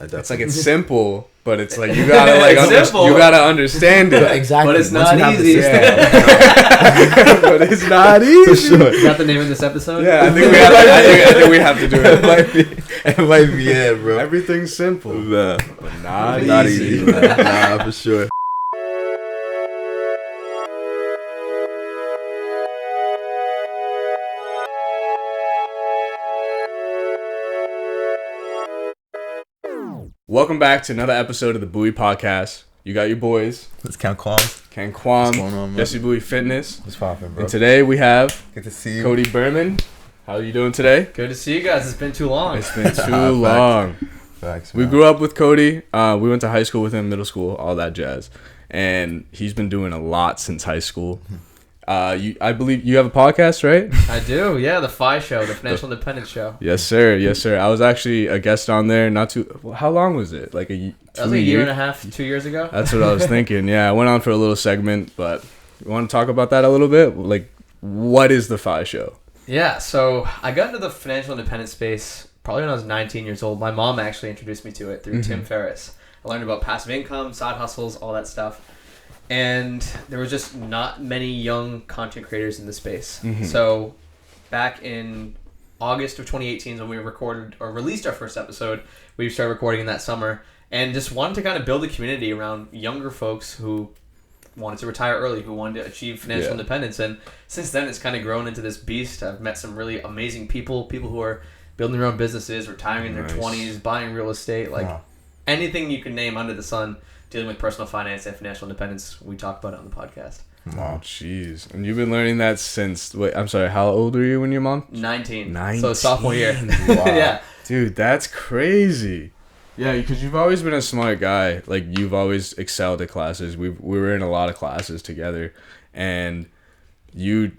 It's like it's simple, but it's like you gotta like you gotta understand it. Exactly. But it's not easy. But it's not easy. For sure. Is that the name of this episode? Yeah, I think we have to do it. It might be it, bro. Everything's simple, but not easy. Nah, for sure. Welcome back to another episode of the Bowie Podcast. You got your boys. Let's count Kwam. Ken What's going on, Kwam, man? Jesse Bowie Fitness. What's poppin', bro? And today we have Good to see you. Cody Berman. How are you doing today? Good to see you guys. It's been too long. It's been too long. Facts, We man. grew up with Cody. We went to high school with him, middle school, all that jazz. And he's been doing a lot since high school. I believe you have a podcast, right? I do. Yeah, the FI show, the Financial Independence Show. Yes, sir. Yes, sir. I was actually a guest on there. How long was it? Like That was a year and a half, 2 years ago. That's what I was thinking. Yeah, I went on for a little segment, but you want to talk about that a little bit? Like, what is the FI show? Yeah, so I got into the financial independence space probably when I was 19 years old. My mom actually introduced me to it through Tim Ferriss. I learned about passive income, side hustles, all that stuff. And there was just not many young content creators in the space. So back in August of 2018 when we recorded or released our first episode, we started recording in that summer and just wanted to kind of build a community around younger folks who wanted to retire early, who wanted to achieve financial independence. And since then, it's kind of grown into this beast. I've met some really amazing people who are building their own businesses, retiring in their 20s, buying real estate, anything you can name under the sun, dealing with personal finance and financial independence. We talk about it on the podcast. Oh, jeez. And you've been learning that since, I'm sorry, how old were you when your mom? 19. 19. So sophomore year. Wow. Yeah. Dude, that's crazy. Yeah, because you've always been a smart guy. Like, you've always excelled at classes. We were in a lot of classes together. And the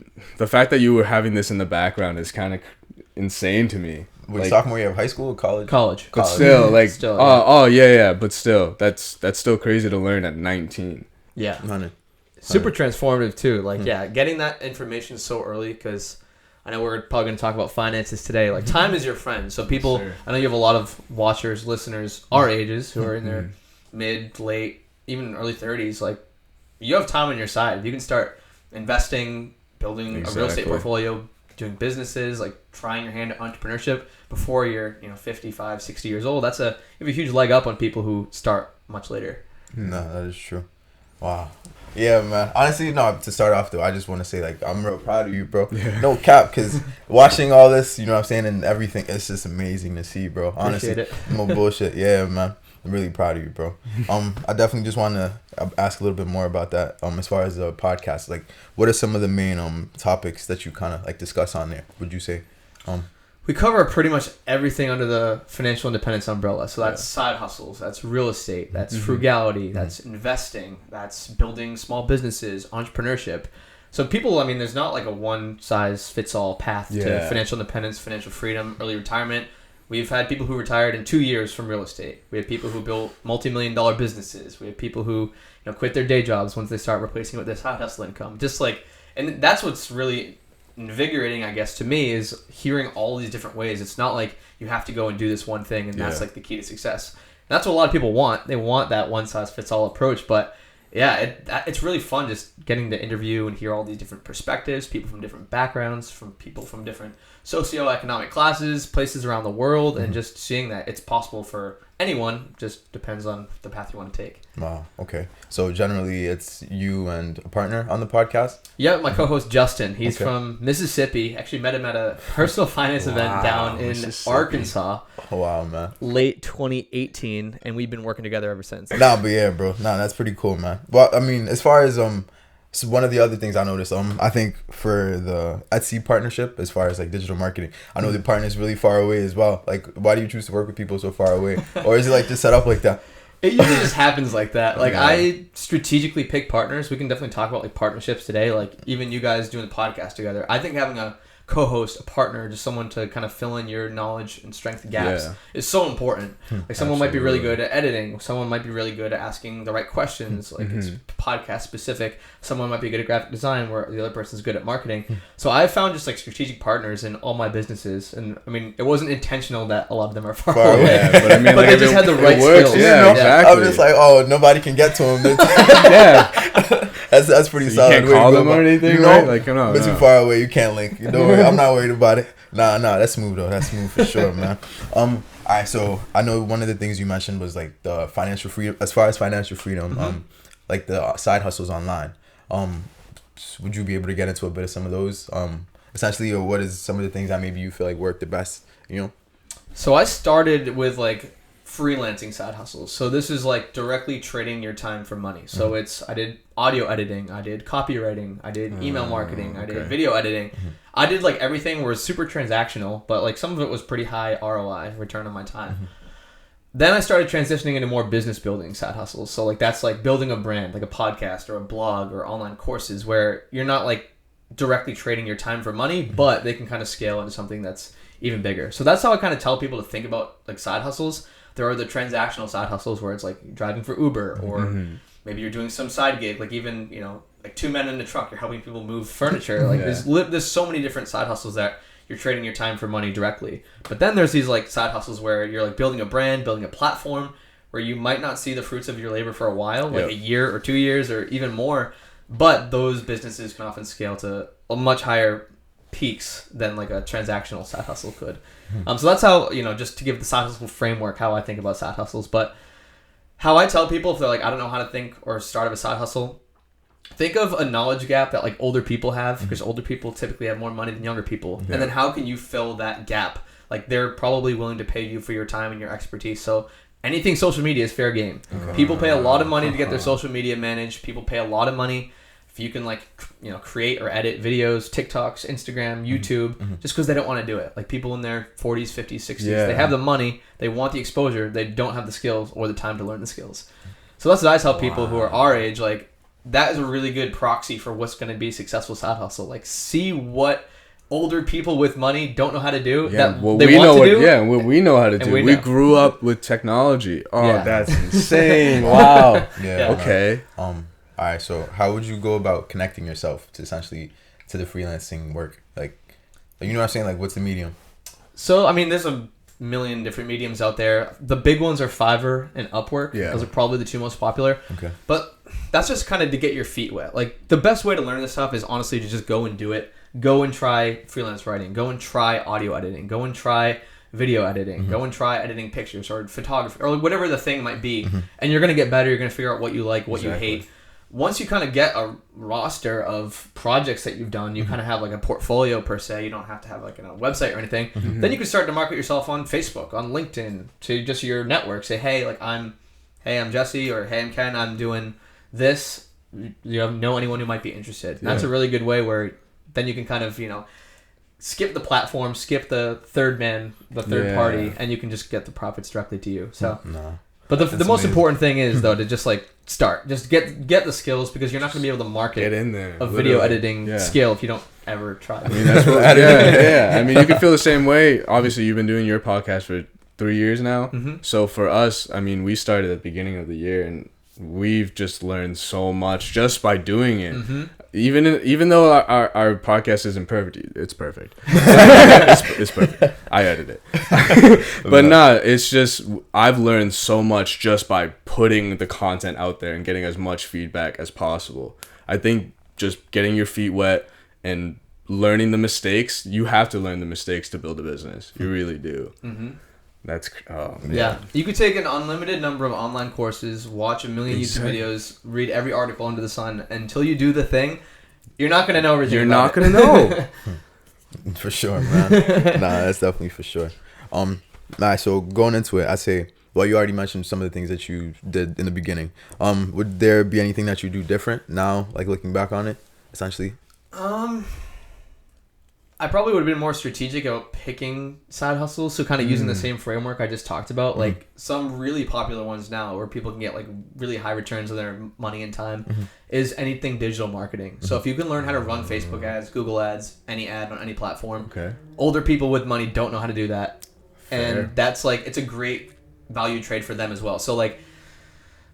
fact that you were having this in the background is kind of insane to me. Wait, sophomore year of high school or college? College. But still, like, Still, but still, that's still crazy to learn at 19. Yeah. 100. Super transformative too. Like, getting that information so early, because I know we're probably going to talk about finances today. Like, time is your friend. So people, I know you have a lot of watchers, listeners, our ages, who are in their mid, late, even early 30s. Like, you have time on your side. You can start investing, building a real estate portfolio, doing businesses, like trying your hand at entrepreneurship before you're 55, 60 years old. You have a huge leg up on people who start much later. No, that is true. Wow. Yeah, man. Honestly, no, to start off, though, I just want to say, like, I'm real proud of you, bro. Yeah. No cap, because watching all this, you know what I'm saying, and everything, it's just amazing to see, bro. Honestly. Appreciate it. No bullshit. Yeah, man. I'm really proud of you, bro. I definitely just want to ask a little bit more about that. As far as the podcast, like, what are some of the main topics that you kind of, like, discuss on there, would you say? We cover pretty much everything under the financial independence umbrella. So that's side hustles, that's real estate, that's frugality, that's investing, that's building small businesses, entrepreneurship. So people, I mean, there's not like a one-size-fits-all path to financial independence, financial freedom, early retirement. We've had people who retired in 2 years from real estate. We have people who built multi-million-dollar businesses. We have people who quit their day jobs once they start replacing it with their side hustle income. And that's what's really invigorating, I guess, to me, is hearing all these different ways. It's not like you have to go and do this one thing and that's like the key to success. And that's what a lot of people want. They want that one-size-fits-all approach. But yeah, it's really fun just getting to interview and hear all these different perspectives, people from different backgrounds, from people from different socioeconomic classes, places around the world, and just seeing that it's possible for anyone. Just depends on the path you want to take. Wow. Okay. So generally, it's you and a partner on the podcast? Yeah, my co-host Justin. He's from Mississippi. Actually met him at a personal finance event down in Arkansas. Oh, wow, man. Late 2018, and we've been working together ever since. Nah, but yeah, bro. Nah, that's pretty cool, man. Well, I mean, as far as so one of the other things I noticed, I think for the Etsy partnership, as far as like digital marketing, I know the partner is really far away as well. Like, why do you choose to work with people so far away? Or is it like just set up like that? It usually just happens like that. Like, I strategically pick partners. We can definitely talk about like partnerships today. Like, even you guys doing the podcast together. I think having a co-host, a partner, just someone to kind of fill in your knowledge and strength gaps is so important. Like someone might be really good at editing, someone might be really good at asking the right questions, like it's podcast specific. Someone might be good at graphic design where the other person's good at marketing. So I found just like strategic partners in all my businesses, and I mean it wasn't intentional that a lot of them are far away. Yeah, but I mean, but they just had the right skills. Yeah, exactly. I'm just like, oh, nobody can get to him. Yeah. That's pretty So solid. you can't call them or anything, right? Like, no, but too far away, you can't link. You don't worry. I'm not worried about it. Nah, that's smooth though. That's smooth for sure, man. Alright, so I know one of the things you mentioned was like the financial freedom. As far as financial freedom, like the side hustles online. Would you be able to get into a bit of some of those? Essentially, or what is some of the things that maybe you feel like work the best? You know. So I started with like freelancing side hustles. So this is like directly trading your time for money. So I did audio editing, I did copywriting, I did email marketing, I did video editing. I did like everything where it's super transactional, but like some of it was pretty high ROI, return on my time. Then I started transitioning into more business building side hustles. So like that's like building a brand, like a podcast or a blog or online courses where you're not like directly trading your time for money, but they can kind of scale into something that's even bigger. So that's how I kind of tell people to think about like side hustles. There are the transactional side hustles where it's like driving for Uber or maybe you're doing some side gig, like even, you know, like two men in a truck, you're helping people move furniture. Like there's so many different side hustles that you're trading your time for money directly. But then there's these like side hustles where you're like building a brand, building a platform where you might not see the fruits of your labor for a while, like a year or 2 years or even more. But those businesses can often scale to a much higher peaks than like a transactional side hustle could. So that's how, you know, just to give the side hustle framework, how I think about side hustles. But how I tell people if they're like, I don't know how to think or start of a side hustle, think of a knowledge gap that like older people have, because older people typically have more money than younger people. And then how can you fill that gap? Like they're probably willing to pay you for your time and your expertise. So anything social media is fair game. People pay a lot of money to get their social media managed. People pay a lot of money if you can, like, you know, create or edit videos, TikToks, Instagram, YouTube, just because they don't want to do it. Like people in their 40s, 50s, 60s, they have the money, they want the exposure, they don't have the skills or the time to learn the skills. So that's what I tell people who are our age, like, that is a really good proxy for what's going to be a successful side hustle. Like, see what older people with money don't know how to do that they want to do. Yeah, what we know how to do. We grew up with technology. Oh, that's insane. Wow. Okay. All right, so how would you go about connecting yourself to essentially to the freelancing work? Like, you know what I'm saying? Like, what's the medium? So, I mean, there's a million different mediums out there. The big ones are Fiverr and Upwork. Yeah. Those are probably the two most popular. Okay. But that's just kind of to get your feet wet. Like, the best way to learn this stuff is honestly to just go and do it. Go and try freelance writing. Go and try audio editing. Go and try video editing. Go and try editing pictures or photography or whatever the thing might be. And you're going to get better. You're going to figure out what you like, what you hate. Once you kind of get a roster of projects that you've done, you kind of have like a portfolio per se. You don't have to have like a website or anything. Then you can start to market yourself on Facebook, on LinkedIn, to just your network. Say, hey, like I'm Jesse, or hey, I'm Ken. I'm doing this. You know anyone who might be interested? And that's a really good way where then you can kind of, you know, skip the platform, skip the third party, and you can just get the profits directly to you. So. But the most important thing is, though, to just like start. Just get the skills, because you're not going to be able to market in there, a video editing skill if you don't ever try. I mean, that's what, I mean, you can feel the same way. Obviously, you've been doing your podcast for 3 years now. So for us, I mean, we started at the beginning of the year, and we've just learned so much just by doing it. Even though our podcast isn't perfect, it's perfect. It's perfect. I edit it. But it's just, I've learned so much just by putting the content out there and getting as much feedback as possible. I think just getting your feet wet and learning the mistakes, you have to learn the mistakes to build a business. You really do. That's you could take an unlimited number of online courses, watch a million YouTube videos, read every article under the sun. Until you do the thing, you're not going to know everything. You're not going to know. For sure, man. That's definitely for sure. So going into it, I say, well, you already mentioned some of the things that you did in the beginning. Would there be anything that you do different now, like looking back on it, essentially? I probably would have been more strategic about picking side hustles. So kind of using the same framework I just talked about. Like some really popular ones now where people can get like really high returns on their money and time is anything digital marketing. So if you can learn how to run Facebook ads, Google ads, any ad on any platform, older people with money don't know how to do that. Fair. And that's like, it's a great value trade for them as well. So like,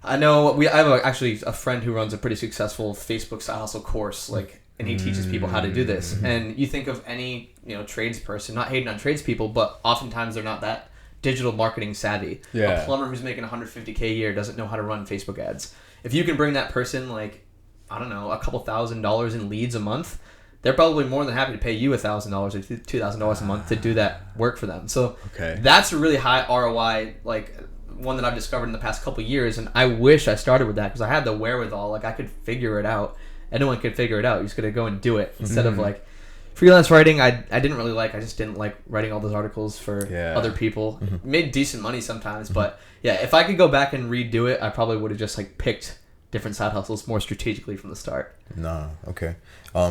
I know I have actually a friend who runs a pretty successful Facebook side hustle course, like, and he teaches people how to do this. And you think of any, tradesperson, not hating on tradespeople, but oftentimes they're not that digital marketing savvy. Yeah. A plumber who's making $150K a year doesn't know how to run Facebook ads. If you can bring that person like, I don't know, a couple $1,000 in leads a month, they're probably more than happy to pay you $1,000 or $2,000 a month to do that work for them. So that's a really high ROI, like one that I've discovered in the past couple of years. And I wish I started with that because I had the wherewithal. Like I could figure it out. Anyone could figure it out. You just got to go and do it instead of like freelance writing. I didn't really like. I just didn't like writing all those articles for other people. Made decent money sometimes, but yeah, if I could go back and redo it, I probably would have just like picked different side hustles more strategically from the start. No, okay.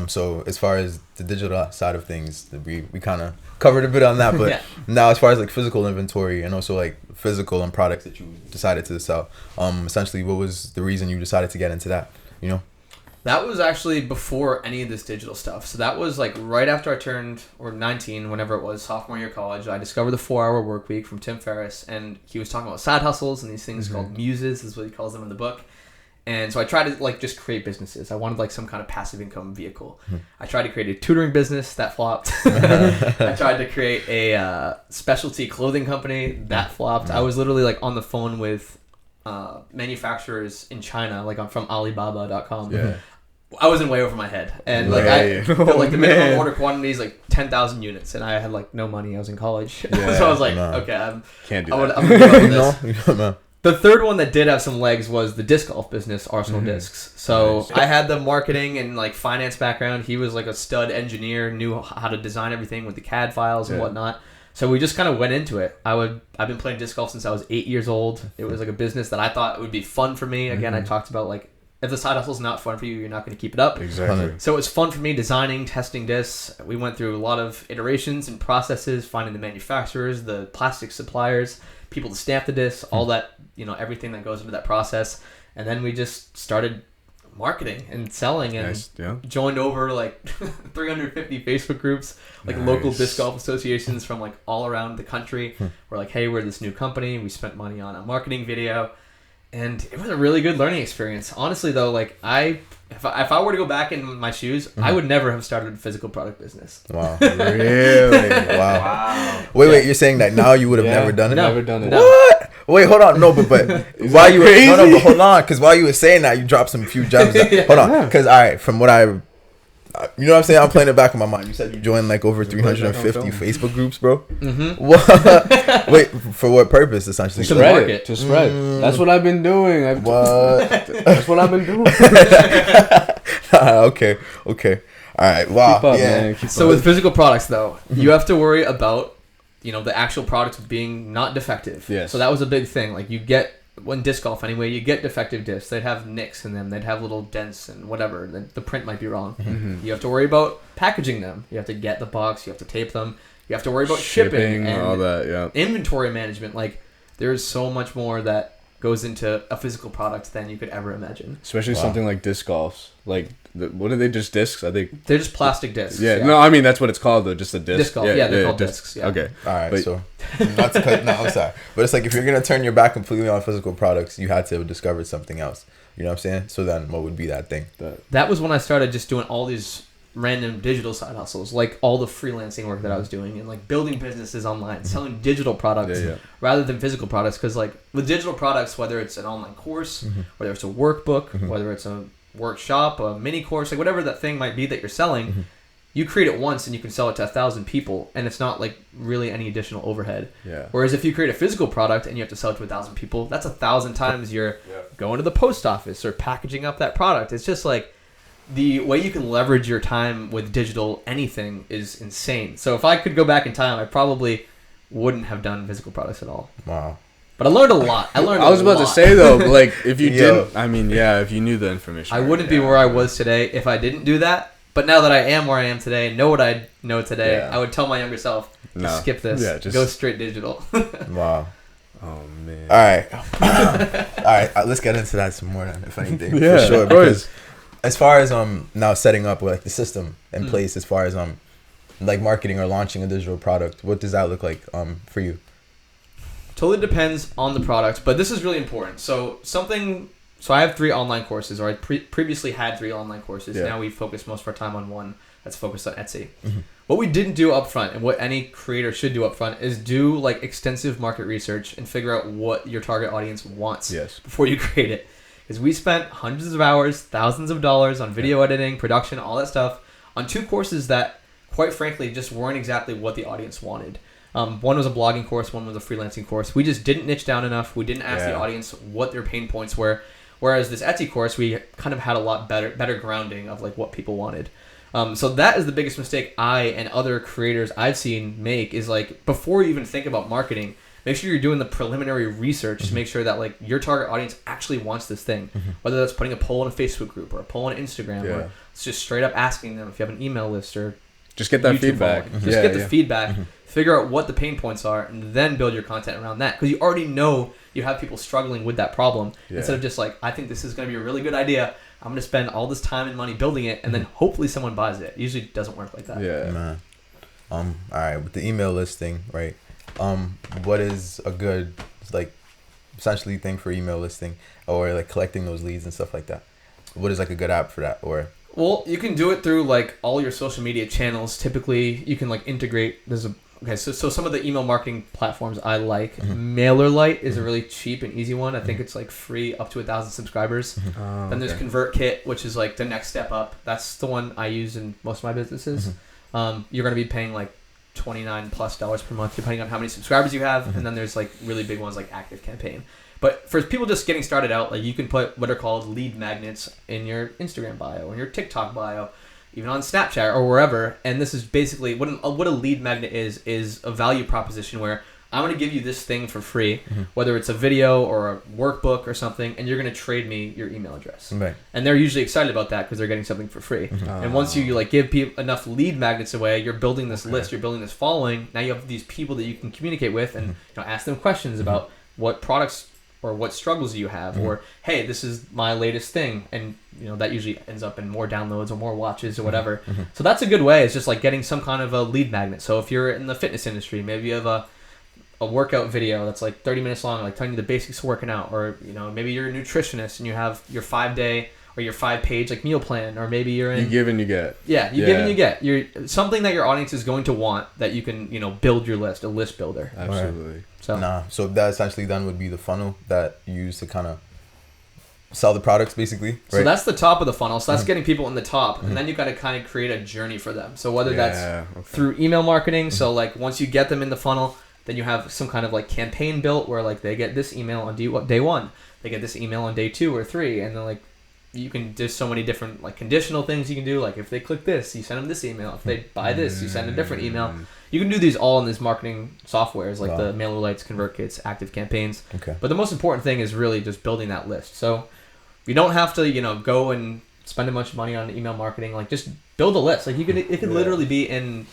So as far as the digital side of things, we kind of covered a bit on that, but now as far as like physical inventory and also like physical and products that you decided to sell, essentially, what was the reason you decided to get into that? That was actually before any of this digital stuff. So that was like right after I turned, or 19, whenever it was, sophomore year of college. I discovered the 4-Hour Work Week from Tim Ferriss, and he was talking about side hustles and these things called muses, is what he calls them in the book. And so I tried to like just create businesses. I wanted like some kind of passive income vehicle. I tried to create a tutoring business, that flopped. I tried to create a specialty clothing company, that flopped. I was literally like on the phone with manufacturers in China, like I'm from Alibaba.com. I wasn't way over my head, and like the minimum order quantity is like 10,000 units, and I had like no money. I was in college, so I was like, okay, I'm gonna give up on this. The third one that did have some legs was the disc golf business, Arsenal Discs. So I had the marketing and like finance background. He was like a stud engineer, knew how to design everything with the CAD files and whatnot. So we just kind of went into it. I've been playing disc golf since I was 8 years old. It was like a business that I thought would be fun for me. Again, I talked about like, if the side hustle is not fun for you, you're not going to keep it up. Exactly. So it was fun for me designing, testing discs. We went through a lot of iterations and processes, finding the manufacturers, the plastic suppliers, people to stamp the discs, all that, everything that goes into that process. And then we just started marketing and selling and joined over like 350 Facebook groups, like local disc golf associations from like all around the country. We're like, hey, we're this new company. We spent money on a marketing video. And it was a really good learning experience. Honestly, though, like if I were to go back in my shoes, I would never have started a physical product business. Wow, really? Wow. Wait, you're saying that now you would have never done it? Never done it. What? Wait, hold on. No, but while you were but hold on, because while you were saying that, you dropped some few gems. Hold on, because all right, from what I. You know what I'm saying? I'm playing it back in my mind. You said you joined like over 350 Facebook groups, bro. What? Wait, for what purpose? Essentially, to spread it. To spread. That's what I've been doing. That's what I've been doing. Okay. All right. Wow. Keep up, man. So with physical products, though, you have to worry about the actual product being not defective. Yes. So that was a big thing. Like you get. When disc golf anyway, you get defective discs. They'd have nicks in them. They'd have little dents and whatever. The print might be wrong. You have to worry about packaging them. You have to get the box. You have to tape them. You have to worry about shipping and all that. Inventory management. Like there's so much more that goes into a physical product than you could ever imagine. Especially something like disc golfs. Like what are they? Just discs? I think they're just plastic discs. Yeah. No, I mean that's what it's called though. Just a disc. Disc golf. Yeah, they're called discs. Yeah. Okay. All right. So not to cut. No, I'm sorry. But it's like if you're gonna turn your back completely on physical products, you had to have discovered something else. You know what I'm saying? So then, what would be that thing? That was when I started just doing all these random digital side hustles, like all the freelancing work that I was doing and like building businesses online, selling digital products rather than physical products. Because like with digital products, whether it's an online course, whether it's a workbook, whether it's a workshop, a mini course, like whatever that thing might be that you're selling, you create it once and you can sell it to 1,000 people, and it's not like really any additional overhead. Whereas if you create a physical product and you have to sell it to 1,000 people, that's 1,000 times you're going to the post office or packaging up that product. It's just like the way you can leverage your time with digital anything is insane. So if I could go back in time, I probably wouldn't have done physical products at all. Wow. But I learned a lot. I was about to say though, like if you didn't, if you knew the information, I wouldn't be where I was today if I didn't do that. But now that I am where I am today, know what I know today, Yeah. I would tell my younger self, just skip this. Yeah, just go straight digital. Wow. Oh man. All right. All right. Let's get into that some more then, if anything. Yeah, for sure. of course. Because as far as now setting up like the system in place, as far as like marketing or launching a digital product, what does that look like for you? Totally depends on the product, but this is really important. So I have 3 online courses, or I previously had 3 online courses. Yeah. Now we focus most of our time on one that's focused on Etsy. Mm-hmm. What we didn't do up front, and what any creator should do up front, is do like extensive market research and figure out what your target audience wants before you create it. Because we spent hundreds of hours, thousands of dollars on video editing, production, all that stuff, on 2 courses that, quite frankly, just weren't exactly what the audience wanted. One was a blogging course, one was a freelancing course. We just didn't niche down enough. We didn't ask the audience what their pain points were. Whereas this Etsy course, we kind of had a lot better grounding of like what people wanted. So that is the biggest mistake I and other creators I've seen make, is like, before you even think about marketing, make sure you're doing the preliminary research to make sure that like your target audience actually wants this thing. Whether that's putting a poll in a Facebook group or a poll on Instagram, or it's just straight up asking them if you have an email list, or just get that YouTube feedback. Just get the feedback, figure out what the pain points are, and then build your content around that. Because you already know you have people struggling with that problem. Instead of just like, I think this is going to be a really good idea, I'm going to spend all this time and money building it, and then hopefully someone buys it. It usually doesn't work like that. Yeah. Man. All right, with the email listing, right? What is a good like essentially thing for email listing, or like collecting those leads and stuff like that? What is like a good app for that? Or well, you can do it through like all your social media channels. Typically, you can like integrate. So some of the email marketing platforms I like. MailerLite is a really cheap and easy one. I think it's like free up to 1,000 subscribers. Then there's Convertkit, which is like the next step up. That's the one I use in most of my businesses. You're going to be paying like $29+ per month, depending on how many subscribers you have. And then there's like really big ones like Active Campaign. But for people just getting started out, like you can put what are called lead magnets in your Instagram bio or your TikTok bio, even on Snapchat or wherever. And this is basically what a lead magnet is a value proposition where I'm going to give you this thing for free, whether it's a video or a workbook or something, and you're going to trade me your email address. Right. And they're usually excited about that because they're getting something for free. And once you like give people enough lead magnets away, you're building this list, you're building this following. Now you have these people that you can communicate with and ask them questions about what products or what struggles you have, or hey, this is my latest thing, and that usually ends up in more downloads or more watches or whatever. So that's a good way. It's just like getting some kind of a lead magnet. So if you're in the fitness industry, maybe you have a workout video that's like 30 minutes long, like telling you the basics of working out, or maybe you're a nutritionist and you have your 5-day or your 5-page like meal plan, or maybe you're in, you give and you get. Yeah, you give and you get. You're something that your audience is going to want, that you can build your list, a list builder. Absolutely. Right. So that essentially then would be the funnel that you use to kind of sell the products, basically. Right? So that's the top of the funnel. So that's getting people in the top, and then you got to kind of create a journey for them. So whether that's through email marketing, so like once you get them in the funnel, then you have some kind of like campaign built where like they get this email on day 1, they get this email on day 2 or 3, and then like you can do so many different like conditional things you can do. Like if they click this, you send them this email. If they buy this, you send a different email. You can do these all in these marketing softwares like the MailerLites, ConvertKits, Active Campaigns. Okay. But the most important thing is really just building that list. So you don't have to go and spend a bunch of money on email marketing. Like just build a list. Like it could literally be in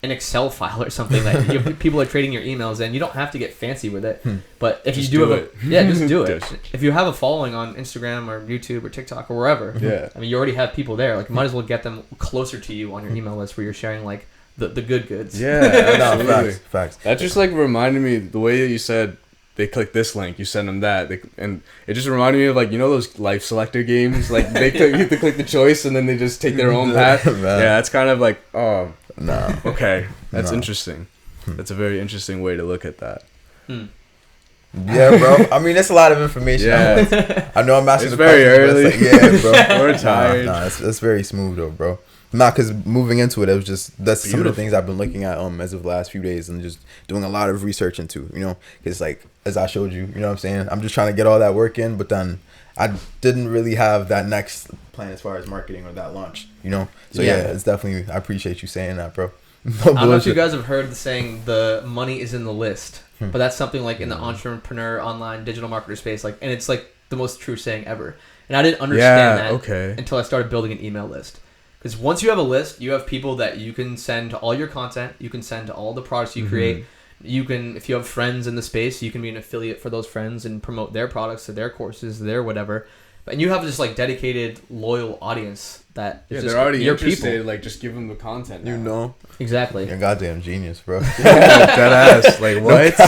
an Excel file or something that people are trading your emails in. You don't have to get fancy with it. But if just you do it. Just do it. If you have a following on Instagram or YouTube or TikTok or wherever, I mean, you already have people there. Like, you might as well get them closer to you on your email list where you're sharing like the good goods. Yeah, absolutely. Facts. That just like reminded me the way that you said they click this link, you send them that, and it just reminded me of like those life selector games. Like they you have to click the choice and then they just take their own path. Yeah, that's kind of like okay, that's interesting. That's a very interesting way to look at that. Yeah, bro. I mean, it's a lot of information. Yeah. I know I'm asking it's very early. It's like, yeah, bro. We're tired. It's very smooth though, bro. Because moving into it, it was just that's Beautiful. some of the things I've been looking at as of the last few days, and just doing a lot of research into. Because like as I showed you, what I'm saying, I'm just trying to get all that work in, but then I didn't really have that next plan as far as marketing or that launch. So yeah, it's definitely. I appreciate you saying that, bro. I don't know if you guys have heard the saying, the money is in the list. But that's something like in the entrepreneur, online, digital marketer space, like, and it's like the most true saying ever. And I didn't understand that until I started building an email list. Because once you have a list, you have people that you can send to all your content. You can send to all the products you create. You can, if you have friends in the space, you can be an affiliate for those friends and promote their products to their courses, their whatever. And you have this like dedicated, loyal audience that is just they're already your interested. people. Like, just give them the content. You know, Exactly. you're a goddamn genius, bro. That ass. Like, what?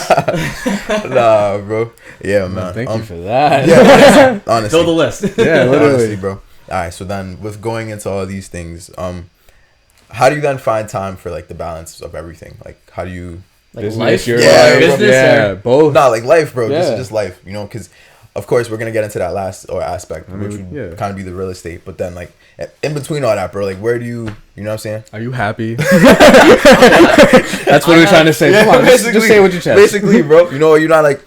Nah, bro. Yeah, man. Thank you for that. Yeah, honestly. Fill the list. Yeah, literally. Honestly, bro. All right, so then with going into all these things, how do you then find time for like the balance of everything? Like, how do you? Like Business, life, your life, business, yeah, both. Nah, like life, bro. Yeah. Just life, you know, because of course we're gonna get into that last aspect, I mean, which would yeah. kind of be the real estate. But then like in between all that, bro, like where do you know what I'm saying? Are you happy? That's what we're trying to say. Come on, just say what you chest. Basically, bro, you know, you're not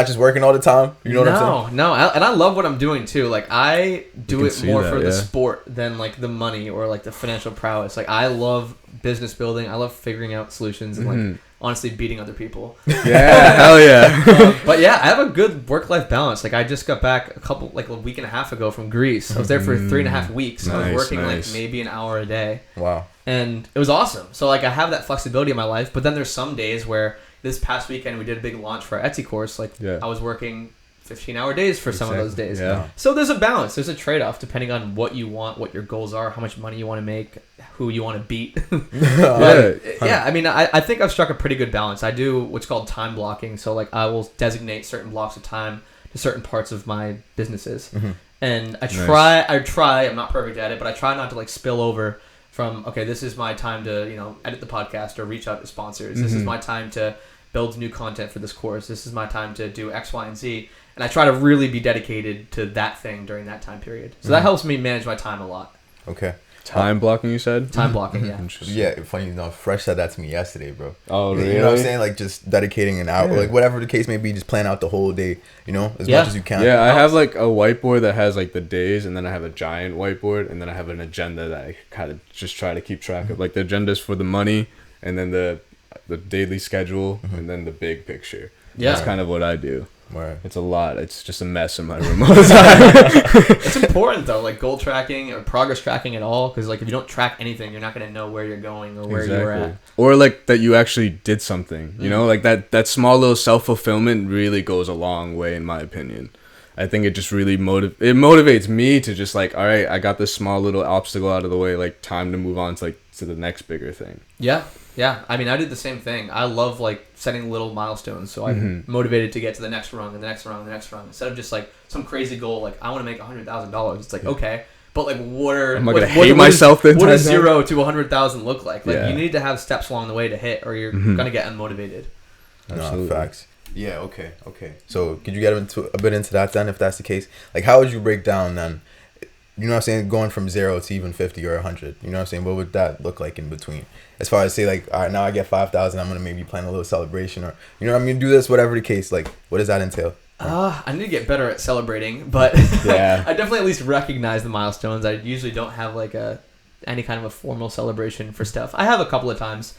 just working all the time. You know what I'm saying? No, and I love what I'm doing too. Like I do can it see more that, for the yeah. sport than like the money or like the financial prowess. Like I love business building. I love figuring out solutions and like honestly beating other people. Yeah, hell yeah. But yeah, I have a good work-life balance. Like I just got back a week and a half ago from Greece. I was there for 3.5 weeks. I was Nice, working nice. like maybe an hour a day. Wow. And it was awesome. So like I have that flexibility in my life, but then there's some days where this past weekend we did a big launch for our Etsy course. Like Yeah. I was working 15-hour days for some of those days. Yeah. So there's a balance. There's a trade-off depending on what you want, what your goals are, how much money you want to make, who you want to beat. Yeah, I mean, I think I've struck a pretty good balance. I do what's called time blocking. So like I will designate certain blocks of time to certain parts of my businesses. And I try, I'm not perfect at it, but I try not to like spill over from, okay, this is my time to, you know, edit the podcast or reach out to sponsors. This is my time to build new content for this course. This is my time to do X, Y, and Z. And I try to really be dedicated to that thing during that time period. So that helps me manage my time a lot. Okay. Time blocking, you said? Time blocking, yeah. Interesting. Yeah, funny enough, Fresh said that to me yesterday, bro. Oh, really? You know what I'm saying? Like just dedicating an hour, Yeah. like whatever the case may be, just plan out the whole day, you know, as Yeah. much as you can. Yeah, I have like a whiteboard that has like the days, and then I have a giant whiteboard, and then I have an agenda that I kind of just try to keep track of. Like the agenda's for the money, and then the daily schedule, and then the big picture. Yeah. That's kind of what I do. Right. It's a lot. It's just a mess in my room all the time. It's important though, like goal tracking or progress tracking at all, because like if you don't track anything, you're not going to know where you're going or where you're at. Or like that you actually did something, you know, like that small little self-fulfillment really goes a long way in my opinion. I think it just really motivates me to just like, all right, I got this small little obstacle out of the way, like time to move on to the next bigger thing. Yeah. I mean, I did the same thing. I love like setting little milestones, so I'm motivated to get to the next rung and the next rung and the next rung, instead of just like some crazy goal like I want to make $100,000. It's like okay, but like I'm not gonna hate myself the what entire does time. 0 to 100,000 look like? Like Yeah. you need to have steps along the way to hit, or you're gonna get unmotivated. No, Absolutely. facts. Yeah, okay. So could you get a bit into that then, if that's the case? Like how would you break down then, you know what I'm saying, going from 0 to even 50 or 100, you know what I'm saying? What would that look like in between? As far as say like, all right, now I get 5,000, I'm going to maybe plan a little celebration, or, you know what I mean, do this, whatever the case, like what does that entail? I need to get better at celebrating, but Yeah. I definitely at least recognize the milestones. I usually don't have like any kind of a formal celebration for stuff. I have a couple of times,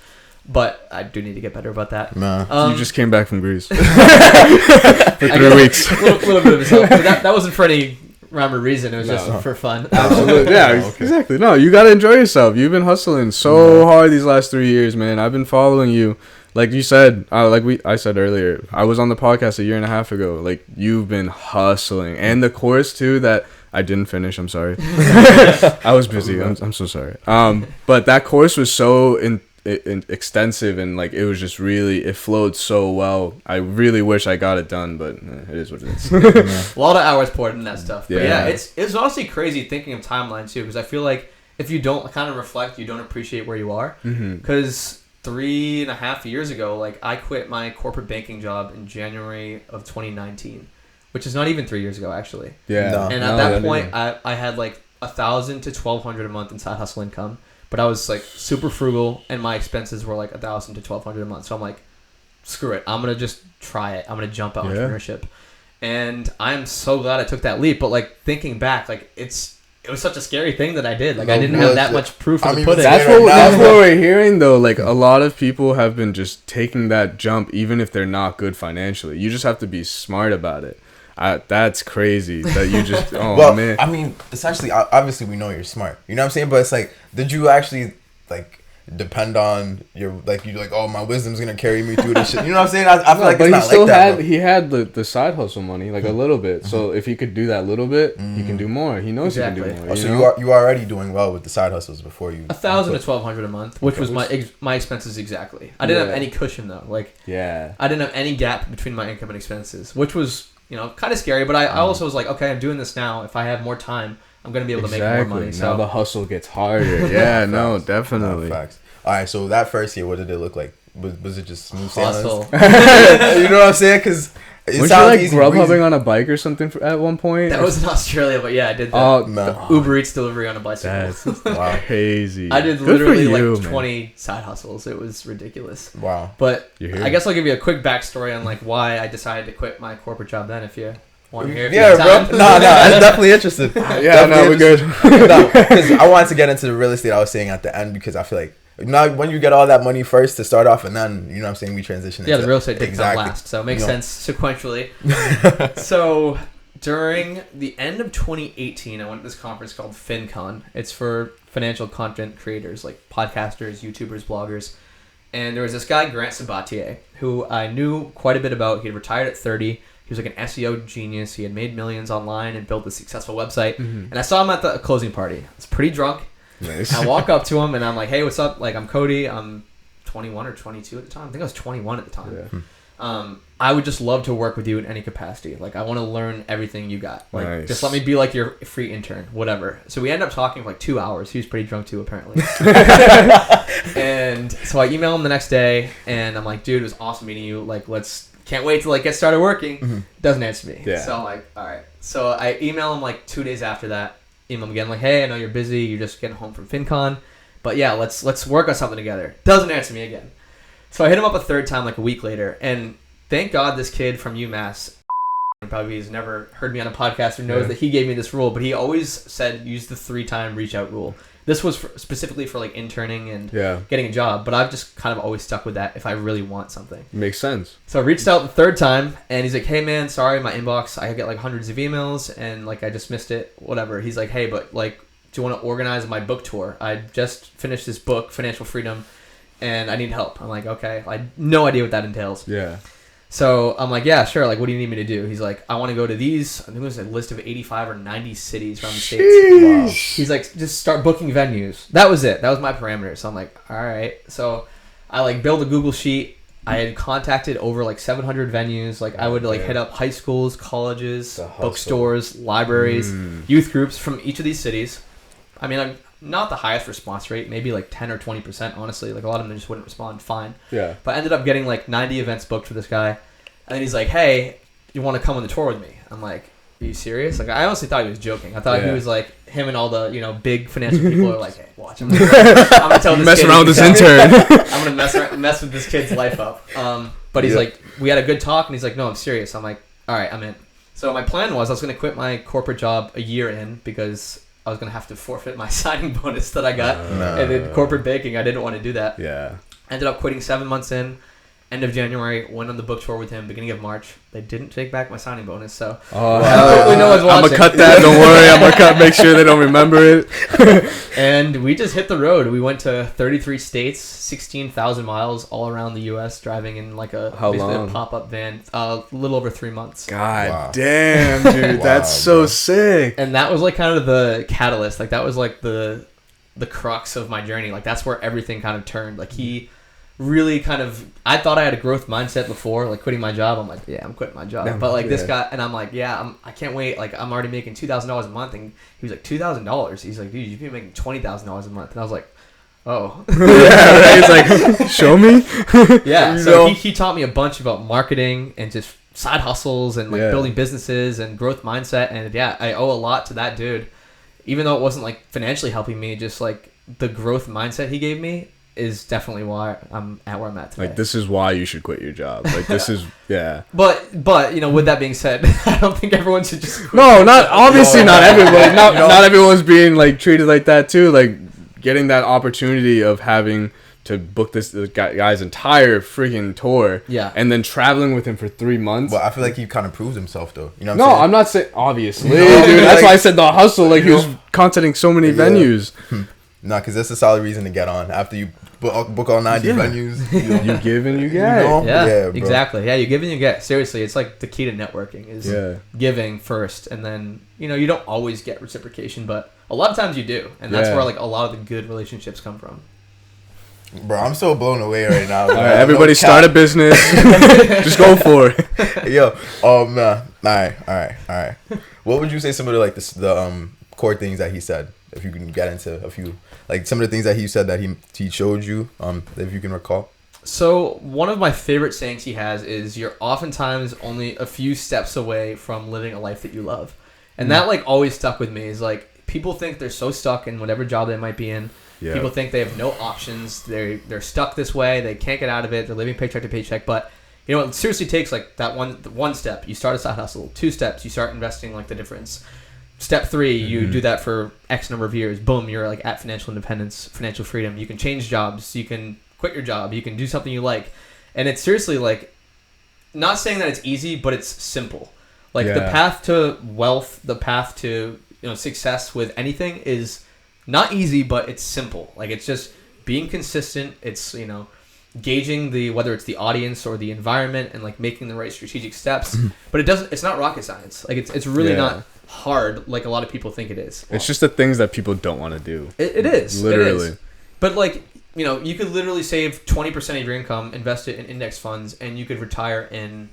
but I do need to get better about that. Nah. You just came back from Greece for 3 weeks. A little bit of a celebration. That wasn't for any rhyme or reason. It was just for fun. Absolutely. Yeah, Okay. exactly. No, you gotta enjoy yourself. You've been hustling so hard these last 3 years, man. I've been following you. Like you said, I said earlier, I was on the podcast a year and a half ago. Like you've been hustling, and the course too that I didn't finish. I'm sorry. I was busy. I'm so sorry. But that course was so extensive, and like it was just really, it flowed so well. I really wish I got it done, but it is what it is. A lot of hours poured in that stuff. But Yeah. it's honestly crazy thinking of timeline too, because I feel like if you don't kind of reflect, you don't appreciate where you are. Because 3.5 years ago, like I quit my corporate banking job in January of 2019, which is not even 3 years ago actually. Yeah. No. And at that point, I had like $1,000 to $1,200 a month in side hustle income, but I was like super frugal, and my expenses were like $1,000 to $1,200 a month. So I'm like, screw it, I'm gonna just try it. I'm gonna jump out entrepreneurship, and I'm so glad I took that leap. But like thinking back, like it was such a scary thing that I did. Like I didn't have that much proof in the pudding. That's what we're hearing though. Like a lot of people have been just taking that jump, even if they're not good financially. You just have to be smart about it. That's crazy that you just. Oh well, man. I mean, essentially, obviously, we know you're smart. You know what I'm saying? But it's like, did you actually like depend on your like you like? Oh, my wisdom's gonna carry me through this shit. You know what I'm saying? I feel like but it's he not still like that. he had the side hustle money, like a little bit. So if he could do that little bit, he can do more. He knows he can do more. Oh, so you are already doing well with the side hustles before you. 1,000 to 1,200 a month, which was my expenses exactly. I didn't have any cushion though. Like I didn't have any gap between my income and expenses, which was kind of scary. But I also was like, okay, I'm doing this now. If I have more time, I'm gonna be able to make more money. So now the hustle gets harder. Yeah, no, definitely. No, facts. All right, so that first year, what did it look like? Was it just smooth hustle? You know what I'm saying? Because it sounds like Grubhubbing on a bike or something at one point. That was in Australia, but yeah, I did the Uber Eats delivery on a bicycle. That's crazy. I did literally like 20 side hustles. It was ridiculous. Wow. But I guess I'll give you a quick backstory on like why I decided to quit my corporate job then. If you want to hear it. Yeah, bro. No, I'm definitely interested. We're good. Because I wanted to get into the real estate I was saying at the end because I feel like now when you get all that money first to start off and then you know what I'm saying we transition the real estate did come last, so it makes sense sequentially. So during the end of 2018 I went to this conference called Fincon. It's for financial content creators like podcasters, YouTubers, bloggers, and there was this guy Grant Sabatier who I knew quite a bit about. He had retired at 30. He was like an SEO genius. He had made millions online and built a successful website. And I saw him at the closing party. I was pretty drunk. Nice. I walk up to him and I'm like, hey, what's up? Like, I'm Cody. I'm 21 or 22 at the time. I think I was 21 at the time. Yeah. I would just love to work with you in any capacity. Like, I want to learn everything you got. Like, just let me be like your free intern, whatever. So we ended up talking for like 2 hours. He was pretty drunk too, apparently. And so I email him the next day and I'm like, dude, it was awesome meeting you. Like, can't wait to like get started working. Doesn't answer me. Yeah. So I'm like, all right. So I email him like 2 days after that. Email him again like, hey, I know you're busy. You're just getting home from Fincon. But yeah, let's work on something together. Doesn't answer me again. So I hit him up a third time like a week later. And thank God this kid from UMass probably has never heard me on a podcast or knows that he gave me this rule. But he always said use the 3-time reach out rule. This was specifically for like interning and getting a job, but I've just kind of always stuck with that if I really want something. Makes sense. So I reached out the third time and he's like, hey man, sorry, my inbox, I get like hundreds of emails and like I just missed it, whatever. He's like, hey, but like, do you want to organize my book tour? I just finished this book, Financial Freedom, and I need help. I'm like, okay, I had no idea what that entails. Yeah. So I'm like, yeah, sure. Like, what do you need me to do? He's like, I want to go to these. I think it was a list of 85 or 90 cities around the states. Wow. He's like, just start booking venues. That was it. That was my parameter. So I'm like, all right. So I like build a Google sheet. I had contacted over like 700 venues. Like I would like hit up high schools, colleges, bookstores, libraries, youth groups from each of these cities. I mean, I'm not the highest response rate, maybe like 10 or 20%, honestly. Like a lot of them just wouldn't respond fine. Yeah. But I ended up getting like 90 events booked for this guy. And then he's like, hey, you want to come on the tour with me? I'm like, are you serious? Like I honestly thought he was joking. I thought he was like, him and all the, big financial people are like, hey, watch, I'm gonna tell this mess kid around with this intern. I'm gonna mess with this kid's life up. But he's like, we had a good talk, and he's like, no, I'm serious. I'm like, all right, I'm in. So my plan was I was gonna quit my corporate job a year in because I was gonna have to forfeit my signing bonus that I got, and in corporate banking, I didn't want to do that. Yeah. Ended up quitting 7 months in. End of January, went on the book tour with him. Beginning of March, they didn't take back my signing bonus, so I'm gonna cut that. Don't worry, I'm gonna make sure they don't remember it. And we just hit the road. We went to 33 states, 16,000 miles all around the U.S. driving in like a pop-up van. A little over 3 months. God damn, dude, that's so sick. And that was like kind of the catalyst. Like that was like the crux of my journey. Like that's where everything kind of turned. Like he really kind of, I thought I had a growth mindset before, like quitting my job. I'm like, yeah, I'm quitting my job. But like this guy, and I'm like, yeah, I can't wait. Like I'm already making $2,000 a month, and he was like, $2,000. He's like, dude, you'd be making $20,000 a month, and I was like, oh, yeah, right? He's like, show me. Yeah. So he taught me a bunch about marketing and just side hustles and like building businesses and growth mindset, and yeah, I owe a lot to that dude. Even though it wasn't like financially helping me, just like the growth mindset he gave me is definitely why I'm at where I'm at today. Like this is why you should quit your job. Like this is But with that being said, I don't think everyone should just quit. No, not obviously not everyone. Not everyone's being like treated like that too. Like getting that opportunity of having to book this guy's entire freaking tour. Yeah. And then traveling with him for 3 months. Well, I feel like he kind of proves himself though. You know what No, I'm saying? I'm not saying obviously, No, dude. That's like, why I said the hustle. Like, he you was know? contacting so many Yeah. venues. Nah, because that's a solid reason to get on after you book all 90 Yeah. venues. You know? You give and you You get. know? Yeah, Yeah, bro. exactly. Yeah, you give and you get. Seriously, it's like the key to networking is Yeah. giving first, and then you don't always get reciprocation, but a lot of times you do, and that's Yeah. where like a lot of the good relationships come from. Bro, I'm so blown away right now. All right, everybody start a business. Just go for it. Yo, man. All right. What would you say some of the core things that he said? If you can get into a few, like some of the things that he said that he showed you, if you can recall. So one of my favorite sayings he has is, "You're oftentimes only a few steps away from living a life that you love," and that like always stuck with me. Is like people think they're so stuck in whatever job they might be in. Yeah. People think they have no options. They're stuck this way. They can't get out of it. They're living paycheck to paycheck. But it seriously takes like that one step. You start a side hustle. 2 steps. You start investing like the difference. Step 3, you do that for X number of years. Boom, you're like at financial independence, financial freedom. You can change jobs. You can quit your job. You can do something you like. And it's seriously like, not saying that it's easy, but it's simple. Like the path to wealth, the path to success with anything is not easy, but it's simple. Like it's just being consistent. It's gauging whether it's the audience or the environment and like making the right strategic steps. But it's not rocket science. Like it's really not hard like a lot of people think it is. It's just the things that people don't want to do. It is. Literally. It is. But like, you could literally save 20% of your income, invest it in index funds, and you could retire in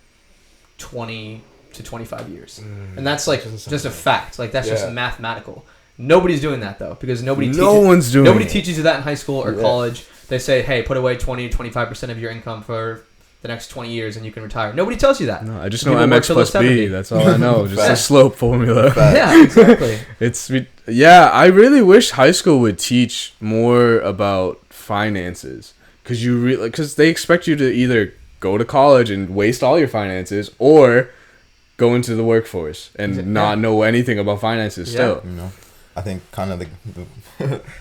20 to 25 years. And that's like just a fact. Like that's just mathematical. Nobody's doing that though, because nobody teaches you that in high school or college. They say, hey, put away 20 to 25% of your income for the next 20 years and you can retire. Nobody tells you that. No, I just know MX plus B. That's all I know. Just a slope formula. Yeah, exactly. I really wish high school would teach more about finances, because they expect you to either go to college and waste all your finances or go into the workforce and not know anything about finances still. I think kind of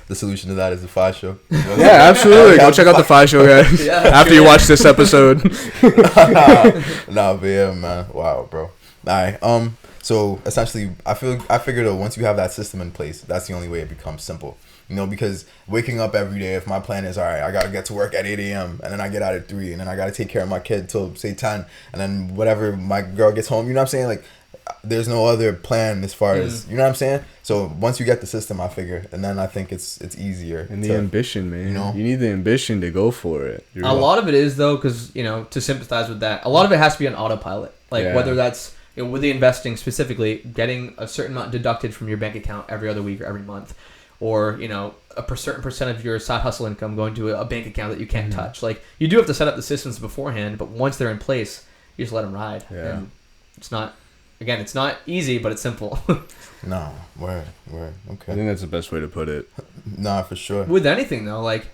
the solution to that is the FI show. Yeah, absolutely. Go check out the FI show, guys. After you watch this episode. But yeah, man. Wow, bro. All right. So essentially, I figured that once you have that system in place, that's the only way it becomes simple. Because waking up every day, if my plan is, all right, I got to get to work at 8 a.m. and then I get out at 3 and then I got to take care of my kid till say 10 and then whatever my girl gets home, you know what I'm saying? Like, there's no other plan as far as, you know what I'm saying? So once you get the system, I figure, and then I think it's easier. And the ambition, man. You need the ambition to go for it. A lot of it is, though, because, to sympathize with that, a lot of it has to be on autopilot. Like, whether that's, with the investing specifically, getting a certain amount deducted from your bank account every other week or every month, or, a certain percent of your side hustle income going to a bank account that you can't touch. Like, you do have to set up the systems beforehand, but once they're in place, you just let them ride. Yeah. And it's not easy, but it's simple. No, word, okay. I think that's the best way to put it. Nah, for sure. With anything though, like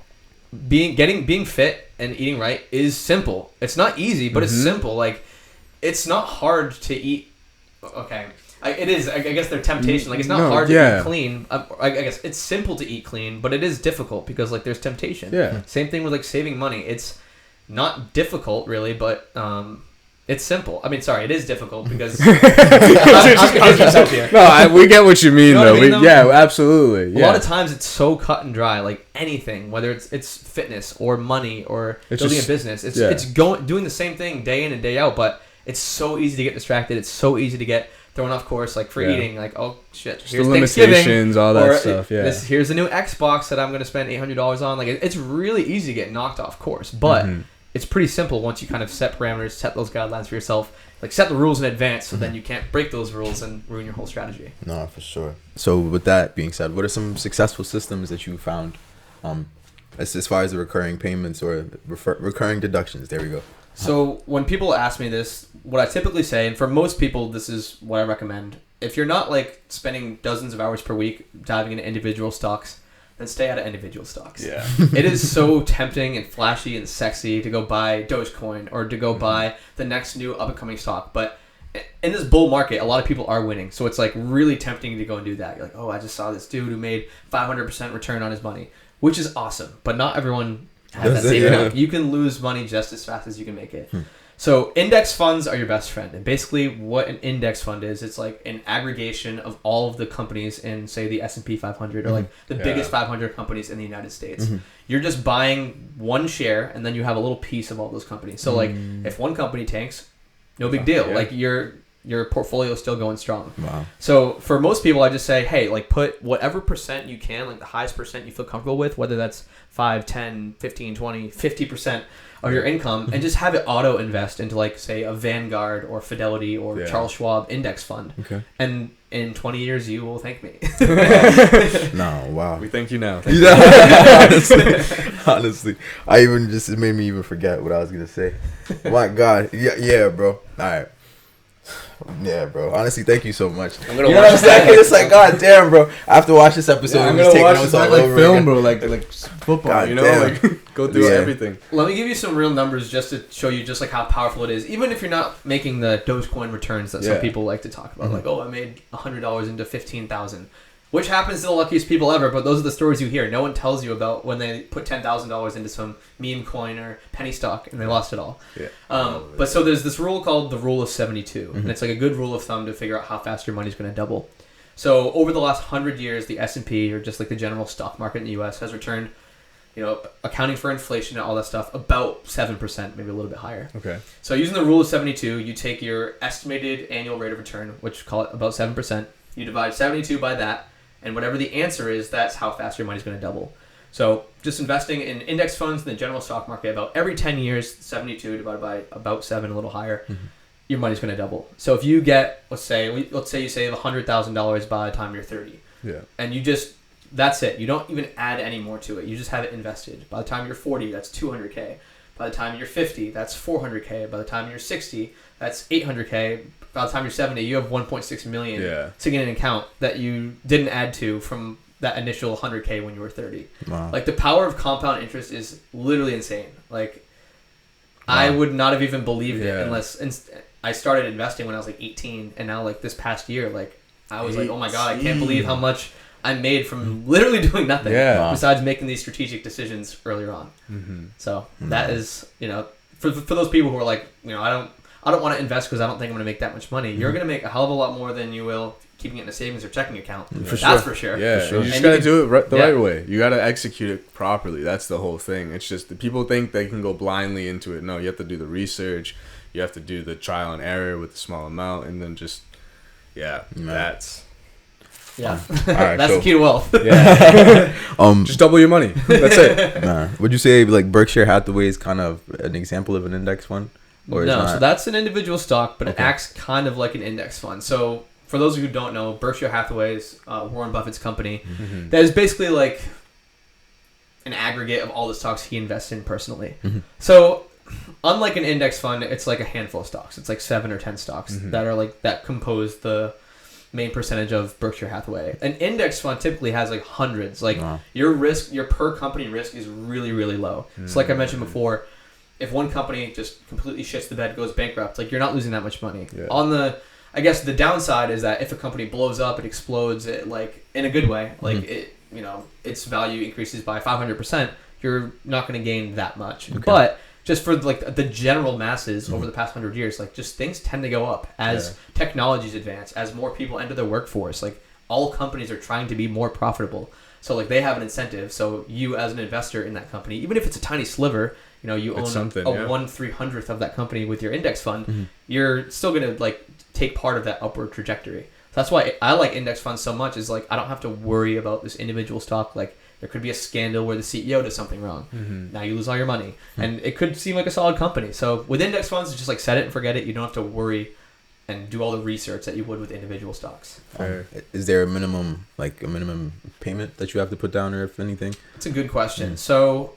being fit and eating right is simple. It's not easy, but it's simple. Like it's not hard to eat. Okay, it is. I guess their temptation. Like it's not hard to eat clean. I guess it's simple to eat clean, but it is difficult because like there's temptation. Yeah. Same thing with like saving money. It's not difficult really, but it's simple. I mean, sorry, it is difficult because we get what you mean, though. Yeah, absolutely. Yeah. A lot of times it's so cut and dry. Like anything, whether it's fitness or money or building a business, it's doing the same thing day in and day out. But it's so easy to get distracted. It's so easy to get thrown off course. Like for eating, like oh shit, here's the limitations, all that stuff. Yeah, here's the new Xbox that I'm going to spend $800 on. Like it's really easy to get knocked off course, but. It's pretty simple once you kind of set parameters, set those guidelines for yourself, like set the rules in advance so then you can't break those rules and ruin your whole strategy. No, for sure. So with that being said, what are some successful systems that you found as far as the recurring payments or recurring deductions? There we go. So when people ask me this, what I typically say, and for most people this is what I recommend, if you're not like spending dozens of hours per week diving into individual stocks, then stay out of individual stocks. Yeah. It is so tempting and flashy and sexy to go buy Dogecoin or to go buy the next new up-and-coming stock. But in this bull market, a lot of people are winning. So it's like really tempting to go and do that. You're like, oh, I just saw this dude who made 500% return on his money, which is awesome. But not everyone have that That's it, saving yeah. account. You can lose money just as fast as you can make it. So index funds are your best friend. And basically what an index fund is, it's like an aggregation of all of the companies in, say, the S&P 500 or like the biggest 500 companies in the United States. You're just buying one share and then you have a little piece of all those companies. So like if one company tanks, no big deal. Like your portfolio is still going strong. Wow. So for most people, I just say, hey, like put whatever percent you can, like the highest percent you feel comfortable with, whether that's 5, 10, 15, 20, 50% of your income, and just have it auto invest into like, say, a Vanguard or Fidelity or Charles Schwab index fund. Okay. And in 20 years, you will thank me. No, wow. We thank you now. Honestly, it made me even forget what I was gonna say. My God, yeah, bro. All right. Yeah, bro. Honestly, thank you so much. I'm gonna you know what I'm saying? It's like, God damn, bro. I have to watch this episode. I'm and gonna just take watch notes this all like over film, again. bro. Like football, God you know, damn. like go through everything. Let me give you some real numbers just to show you just like how powerful it is. Even if you're not making the Dogecoin returns that some people like to talk about, like, oh, I made $100 into 15,000, which happens to the luckiest people ever. But those are the stories you hear. No one tells you about when they put $10,000 into some meme coin or penny stock and they lost it all. Yeah. But so there's this rule called the rule of 72, and it's like a good rule of thumb to figure out how fast your money's going to double. So over the last 100 years, the S&P, or just like the general stock market in the U.S., has returned, accounting for inflation and all that stuff, about 7%, maybe a little bit higher. Okay. So using the rule of 72, you take your estimated annual rate of return, which call it about 7%. You divide 72 by that, and whatever the answer is, that's how fast your money's going to double. So just investing in index funds in the general stock market, about every 10 years, 72 divided by about 7, a little higher, your money's going to double. So if you get, let's say you save $100,000 by the time you're 30. Yeah. And you just, that's it. You don't even add any more to it. You just have it invested. By the time you're 40, that's $200K. By the time you're 50, that's $400K. By the time you're 60, that's $800K. By the time you're 70, you have $1.6 million sitting in an account that you didn't add to from that initial $100K when you were 30. Wow. Like the power of compound interest is literally insane. Like I would not have even believed it unless I started investing when I was like 18, and now like this past year, like I was like, oh my God, I can't believe how much I made from literally doing nothing besides making these strategic decisions earlier on. So that is, for those people who are like, I don't want to invest because I don't think I'm going to make that much money. You're going to make a hell of a lot more than you will keeping it in a savings or checking account. That's for sure. Yeah, for sure. You just got to do it the right way. You got to execute it properly. That's the whole thing. It's just the people think they can go blindly into it. No, you have to do the research. You have to do the trial and error with a small amount, and then just that's all right, that's the key to wealth. Just double your money. That's it. Would you say like Berkshire Hathaway is kind of an example of an index fund? Or no, so that's an individual stock, but it acts kind of like an index fund. So for those of you who don't know, Berkshire Hathaway is Warren Buffett's company. That is basically like an aggregate of all the stocks he invests in personally. So unlike an index fund, it's like a handful of stocks. It's like 7 or 10 stocks that are like that compose the main percentage of Berkshire Hathaway. An index fund typically has like hundreds. Like your risk, your per company risk is really, really low. So like I mentioned before, if one company just completely shits the bed, goes bankrupt, like you're not losing that much money. I guess the downside is that if a company blows up, it explodes, it like in a good way, like it, its value increases by 500%, you're not going to gain that much. But just for like the general masses over the past 100 years, like just things tend to go up as technologies advance, as more people enter the workforce. Like all companies are trying to be more profitable. So like they have an incentive. So you as an investor in that company, even if it's a tiny sliver, you own a 1/300th of that company with your index fund, you're still going to like take part of that upward trajectory. So that's why I like index funds so much, is like I don't have to worry about this individual stock. Like there could be a scandal where the CEO does something wrong. Now you lose all your money. And it could seem like a solid company. So with index funds, it's just like set it and forget it. You don't have to worry and do all the research that you would with individual stocks. Is there a minimum payment that you have to put down, or if anything? It's a good question. So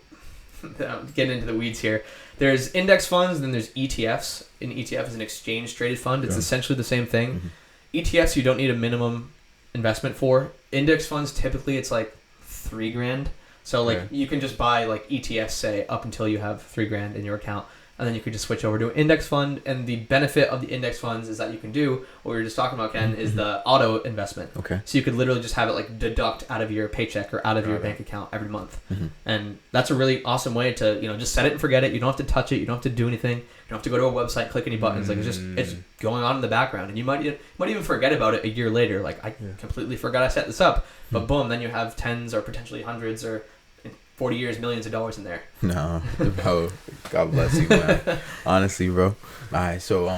getting into the weeds here, there's index funds, then there's ETFs. An ETF is an exchange traded fund. It's essentially the same thing. ETFs you don't need a minimum investment for. Index funds typically it's like $3,000. So like you can just buy like ETFs, say, up until you have $3,000 in your account. and then you could just switch over to an index fund. And the benefit of the index funds is that you can do what we were just talking about, Ken, is the auto investment. Okay. So you could literally just have it like deduct out of your paycheck or out of your bank account every month. And that's a really awesome way to, just set it and forget it. You don't have to touch it. You don't have to do anything. You don't have to go to a website, click any buttons. Like it's going on in the background, and you might even forget about it a year later. Like I completely forgot I set this up, but boom, then you have tens or potentially hundreds or in 40 years millions of dollars in there. No, bro, God bless you, man. Honestly, bro. All right, so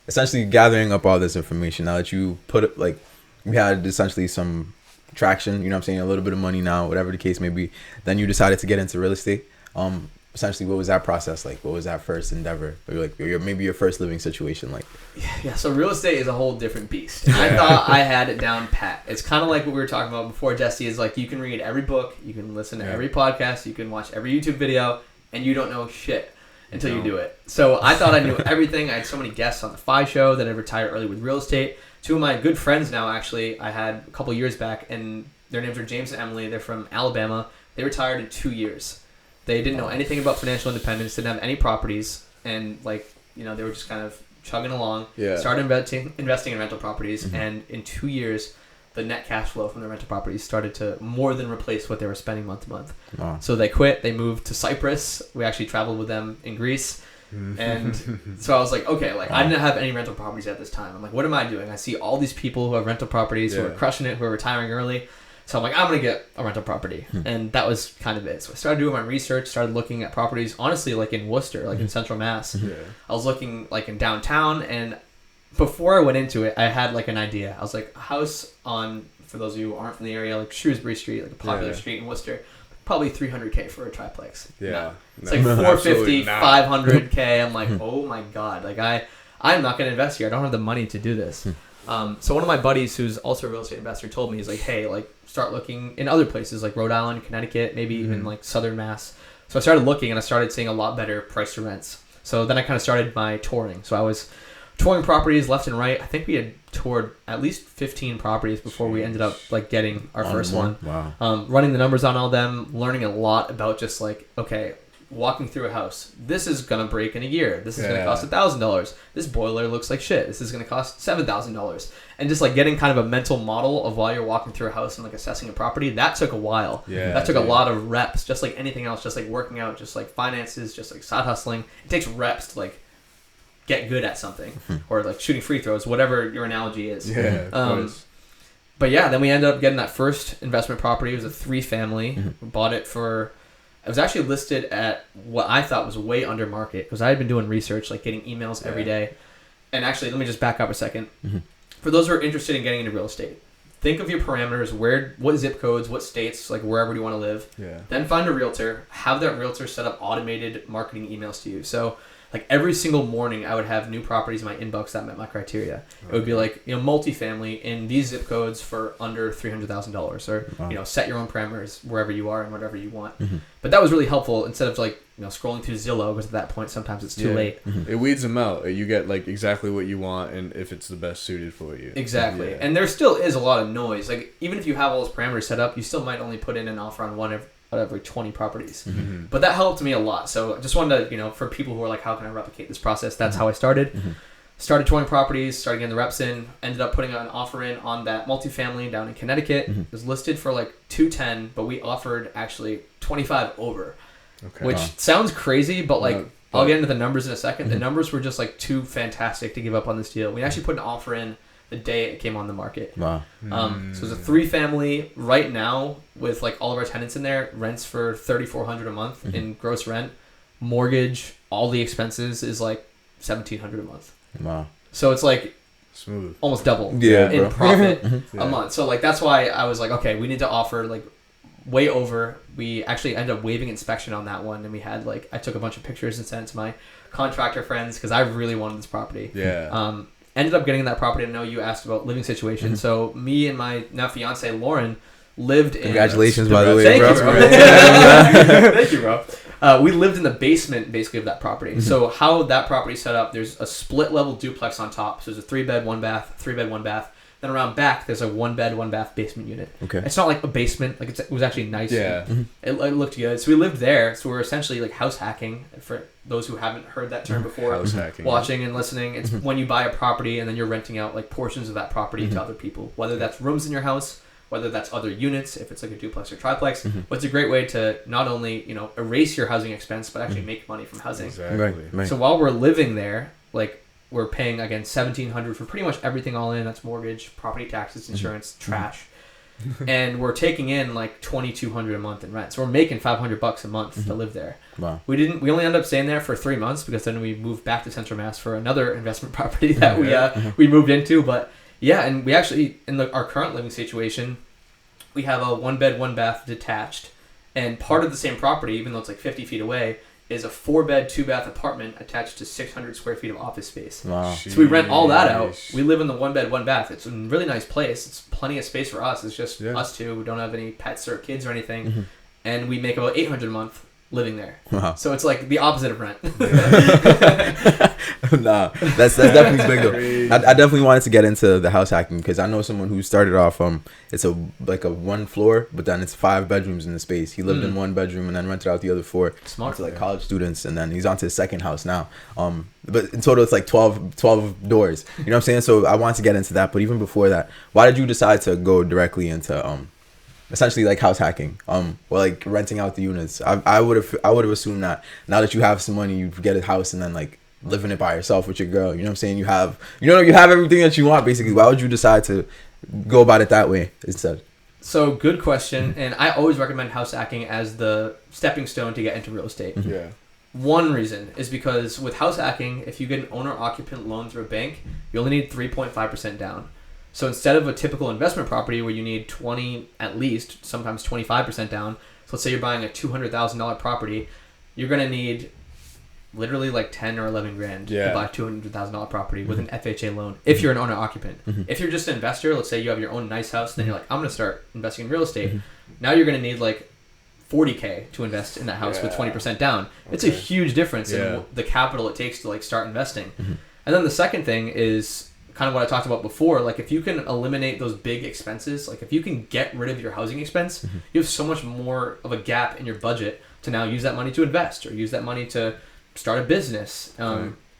essentially gathering up all this information now that you put it, like we had essentially some traction. You know what I'm saying? A little bit of money now, whatever the case may be. Then you decided to get into real estate. Essentially, what was that process like? What was that first endeavor? Or like maybe your first living situation like? Yeah, so real estate is a whole different beast. I thought I had it down pat. It's kind of like what we were talking about before, Jesse, is like you can read every book, you can listen to every podcast, you can watch every YouTube video, and you don't know shit until you do it. So I thought I knew everything. I had so many guests on the Fi Show that had retired early with real estate. Two of my good friends now, actually, I had a couple years back, and their names are James and Emily. They're from Alabama. They retired in 2 years. They didn't know anything about financial independence, didn't have any properties, and they were just kind of chugging along. Yeah. Started investing in rental properties, and in 2 years, the net cash flow from the rental properties started to more than replace what they were spending month to month. Wow. So they quit. They moved to Cyprus. We actually traveled with them in Greece. And so I was like, okay, I didn't have any rental properties at this time. I'm like, what am I doing? I see all these people who have rental properties who are crushing it, who are retiring early. So I'm like, I'm going to get a rental property. And that was kind of it. So I started doing my research, started looking at properties, honestly, like in Worcester, like in Central Mass. Yeah. I was looking like in downtown. And before I went into it, I had like an idea. I was like, a house on, for those of you who aren't from the area, like Shrewsbury Street, like a popular street in Worcester, probably $300K for a triplex. Yeah. No. It's like $450, $500K. I'm like, oh my God. Like I'm not going to invest here. I don't have the money to do this. So one of my buddies who's also a real estate investor told me, he's like, hey, start looking in other places like Rhode Island, Connecticut, maybe even like Southern Mass. So I started looking and I started seeing a lot better price to rents. So then I kind of started my touring. So I was touring properties left and right. I think we had toured at least 15 properties before we ended up getting our first one. Wow. Running the numbers on all them, learning a lot about just walking through a house. This is going to break in a year. This is going to cost $1,000. This boiler looks like shit. This is going to cost $7,000. And just getting kind of a mental model of while you're walking through a house and assessing a property, that took a while. Yeah, that took a lot of reps, just like anything else, just like working out, just like finances, just like side hustling. It takes reps to get good at something or shooting free throws, whatever your analogy is. Yeah, of course. But yeah, then we ended up getting that first investment property. It was a 3-family. We bought it for... It was actually listed at what I thought was way under market because I had been doing research, getting emails every day. And actually, let me just back up a second. For those who are interested in getting into real estate, think of your parameters, what zip codes, what states, wherever you want to live. Yeah. Then find a realtor, have that realtor set up automated marketing emails to you. So every single morning, I would have new properties in my inbox that met my criteria. It would be multifamily in these zip codes for under $300,000, or set your own parameters wherever you are and whatever you want. But that was really helpful instead of scrolling through Zillow, because at that point sometimes it's too late. It weeds them out. You get exactly what you want, and if it's the best suited for you. Exactly. And there still is a lot of noise. Even if you have all those parameters set up, you still might only put in an offer on one every 20 properties. But that helped me a lot. So I just wanted to, for people who are how can I replicate this process? That's how I started. Started touring properties, started getting the reps in, ended up putting an offer in on that multifamily down in Connecticut. It was listed for $210, but we offered actually 25 over, which sounds crazy, but I'll get into the numbers in a second. The numbers were just too fantastic to give up on this deal. We actually put an offer in the day it came on the market. Wow. So it's a 3-family right now with all of our tenants in there. Rents for $3,400 a month in gross rent. Mortgage, all the expenses is $1,700 a month. Wow. So it's smooth, almost double in profit a month. So that's why I was okay, we need to offer way over. We actually ended up waiving inspection on that one, and we had I took a bunch of pictures and sent it to my contractor friends because I really wanted this property. Yeah. Ended up getting that property. I know you asked about living situation. So me and my now fiance Lauren lived in... Congratulations, by the way, bro. Thank you, bro. We lived in the basement, basically, of that property. So how that property set up, there's a split-level duplex on top. So there's a 3-bed, 1-bath, 3-bed, 1-bath. Then around back, there's a 1 bed, 1 bath basement unit. Okay. It's not like a basement. Like it was actually nice. Yeah. It looked good. So we lived there. So we're essentially like house hacking. For those who haven't heard that term before, House hacking. watching and listening, it's when you buy a property and then you're renting out like portions of that property to other people, whether that's rooms in your house, whether that's other units, if it's like a duplex or triplex. But it's a great way to not only, you know, erase your housing expense, but actually make money from housing. Exactly. Right. So while we're living there, like we're paying again $1,700 for pretty much everything all in. That's mortgage, property taxes, insurance, trash, and we're taking in like $2,200 a month in rent. So we're making $500 a month to live there. Wow. We only ended up staying there for 3 months because then we moved back to Central Mass for another investment property that we moved into. But yeah, and we actually in our current living situation, we have a 1 bed, 1 bath detached, and part of the same property, even though it's like 50 feet away, is a 4 bed, 2 bath apartment attached to 600 square feet of office space. Wow. So we rent all that out. We live in the 1 bed, 1 bath. It's a really nice place. It's plenty of space for us. It's just us two. We don't have any pets or kids or anything. And we make about $800 a month living there. Wow. So it's like the opposite of rent. Nah, that's definitely big though. I definitely wanted to get into the house hacking because I know someone who started off it's a 1 floor, but then it's 5 bedrooms in the space. He lived in 1 bedroom and then rented out the other 4 Smart. to like college students, and then he's on to his second house now. But in total it's like 12 doors. You know what I'm saying? So I wanted to get into that, but even before that, why did you decide to go directly into essentially like house hacking, or like renting out the units? I would have assumed that now that you have some money, you get a house and then like living it by yourself with your girl. You know what I'm saying? You have everything that you want basically. Why would you decide to go about it that way instead? So good question, and I always recommend house hacking as the stepping stone to get into real estate. Yeah. One reason is because with house hacking, if you get an owner-occupant loan through a bank, you only need 3.5% down. So instead of a typical investment property where you need 20 at least, sometimes 25% down, so let's say you're buying a $200,000 property, you're going to need literally like 10 or 11 grand to buy a $200,000 property with an FHA loan if you're an owner occupant. If you're just an investor, let's say you have your own nice house, then you're like, I'm going to start investing in real estate. Now you're going to need like $40K to invest in that house with 20% down. It's a huge difference in the capital it takes to like start investing. And then the second thing is kind of what I talked about before. Like if you can eliminate those big expenses, like if you can get rid of your housing expense, you have so much more of a gap in your budget to now use that money to invest or use that money to start a business.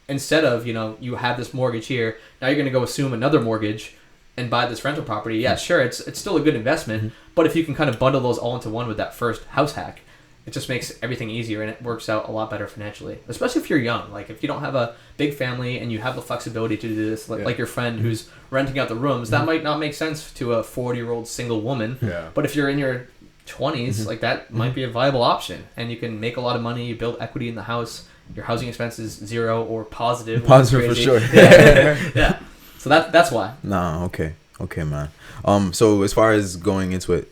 Instead of, you have this mortgage here, now you're going to go assume another mortgage and buy this rental property. Yeah, sure, it's still a good investment, but if you can kind of bundle those all into one with that first house hack, it just makes everything easier and it works out a lot better financially, especially if you're young. Like if you don't have a big family and you have the flexibility to do this, like your friend who's renting out the rooms, that might not make sense to a 40-year-old single woman. But if you're in your 20s, like that might be a viable option, and you can make a lot of money, you build equity in the house, your housing expense is 0 or positive. Positive for sure. Yeah. So that's why. Nah, okay, man. So as far as going into it,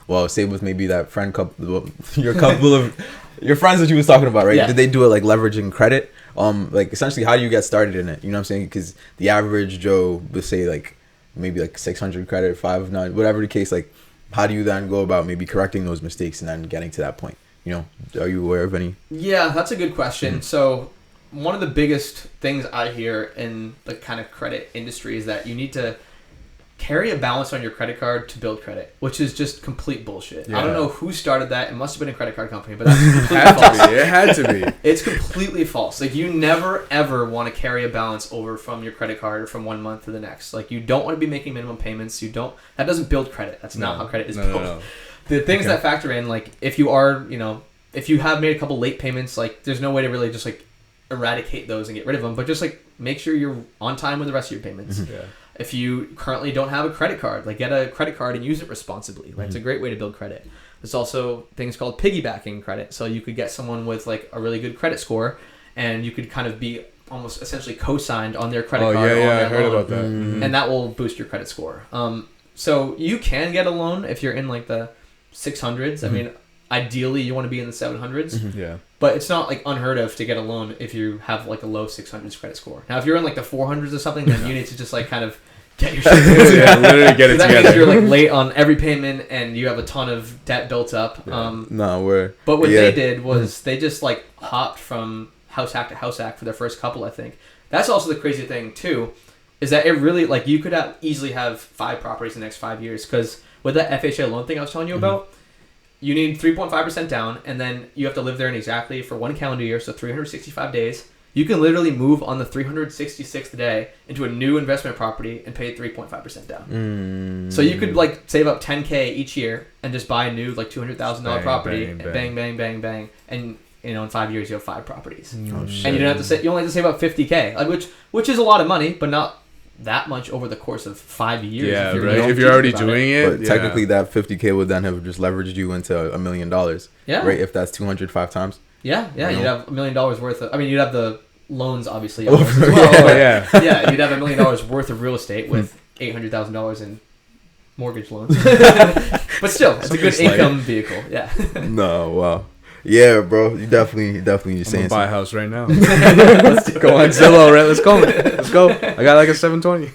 well, say with maybe that friend couple, your couple of your friends that you was talking about, right? Yeah. Did they do it like leveraging credit? Like essentially, how do you get started in it? You know what I'm saying? Because the average Joe would say like maybe like 600 credit, 509, whatever the case. Like, how do you then go about maybe correcting those mistakes and then getting to that point? Are you aware of any? Yeah, that's a good question. So one of the biggest things I hear in the kind of credit industry is that you need to carry a balance on your credit card to build credit, which is just complete bullshit. I don't know who started that. It must have been a credit card company, but that's completely false. It had to be. It's completely false. Like you never ever want to carry a balance over from your credit card from 1 month to the next. Like you don't want to be making minimum payments. That doesn't build credit. That's not how credit is built. No. The things that factor in, like if you are, if you have made a couple late payments, like there's no way to really just like eradicate those and get rid of them, but just like make sure you're on time with the rest of your payments. If you currently don't have a credit card, like get a credit card and use it responsibly. Like it's a great way to build credit. There's also things called piggybacking credit. So you could get someone with like a really good credit score and you could kind of be almost essentially co-signed on their credit card. I heard about that. And that will boost your credit score. So you can get a loan if you're in like the 600s. I mean, ideally you want to be in the 700s. Yeah. But it's not like unheard of to get a loan if you have like a low 600s credit score. Now, if you're in like the 400s or something, then you need to just like kind of get your shit together. Literally get it that together. means you're like late on every payment and you have a ton of debt built up. But what they did was they just like hopped from house hack to house hack for their first couple, I think. That's also the crazy thing too, is that it really, like, you could easily have 5 properties in the next 5 years, because with that FHA loan thing I was telling you about, you need 3.5% down, and then you have to live there in exactly for 1 calendar year, so 365 days. You can literally move on the 366th day into a new investment property and pay 3.5% down. So you could like save up $10K each year and just buy a new like $200,000 property, and bang, bang, bang, bang, and in 5 years you have 5 properties. And you don't have to say, you only have to save up $50K, like which is a lot of money, but not that much over the course of 5 years. Yeah, if you're already doing it. But technically that 50K would then have just leveraged you into $1 million. Yeah. Right? If that's 205 times. Yeah. You'd have $1 million worth of, I mean, you'd have the loans obviously Oh, as well. Yeah. Yeah, you'd have $1 million worth of real estate with $800,000 in mortgage loans. But still, it's a good income vehicle. Yeah. No, wow. Yeah, bro. You definitely I'm saying gonna buy a house right now. Go on Zillow, right? Let's go. I got like a 720.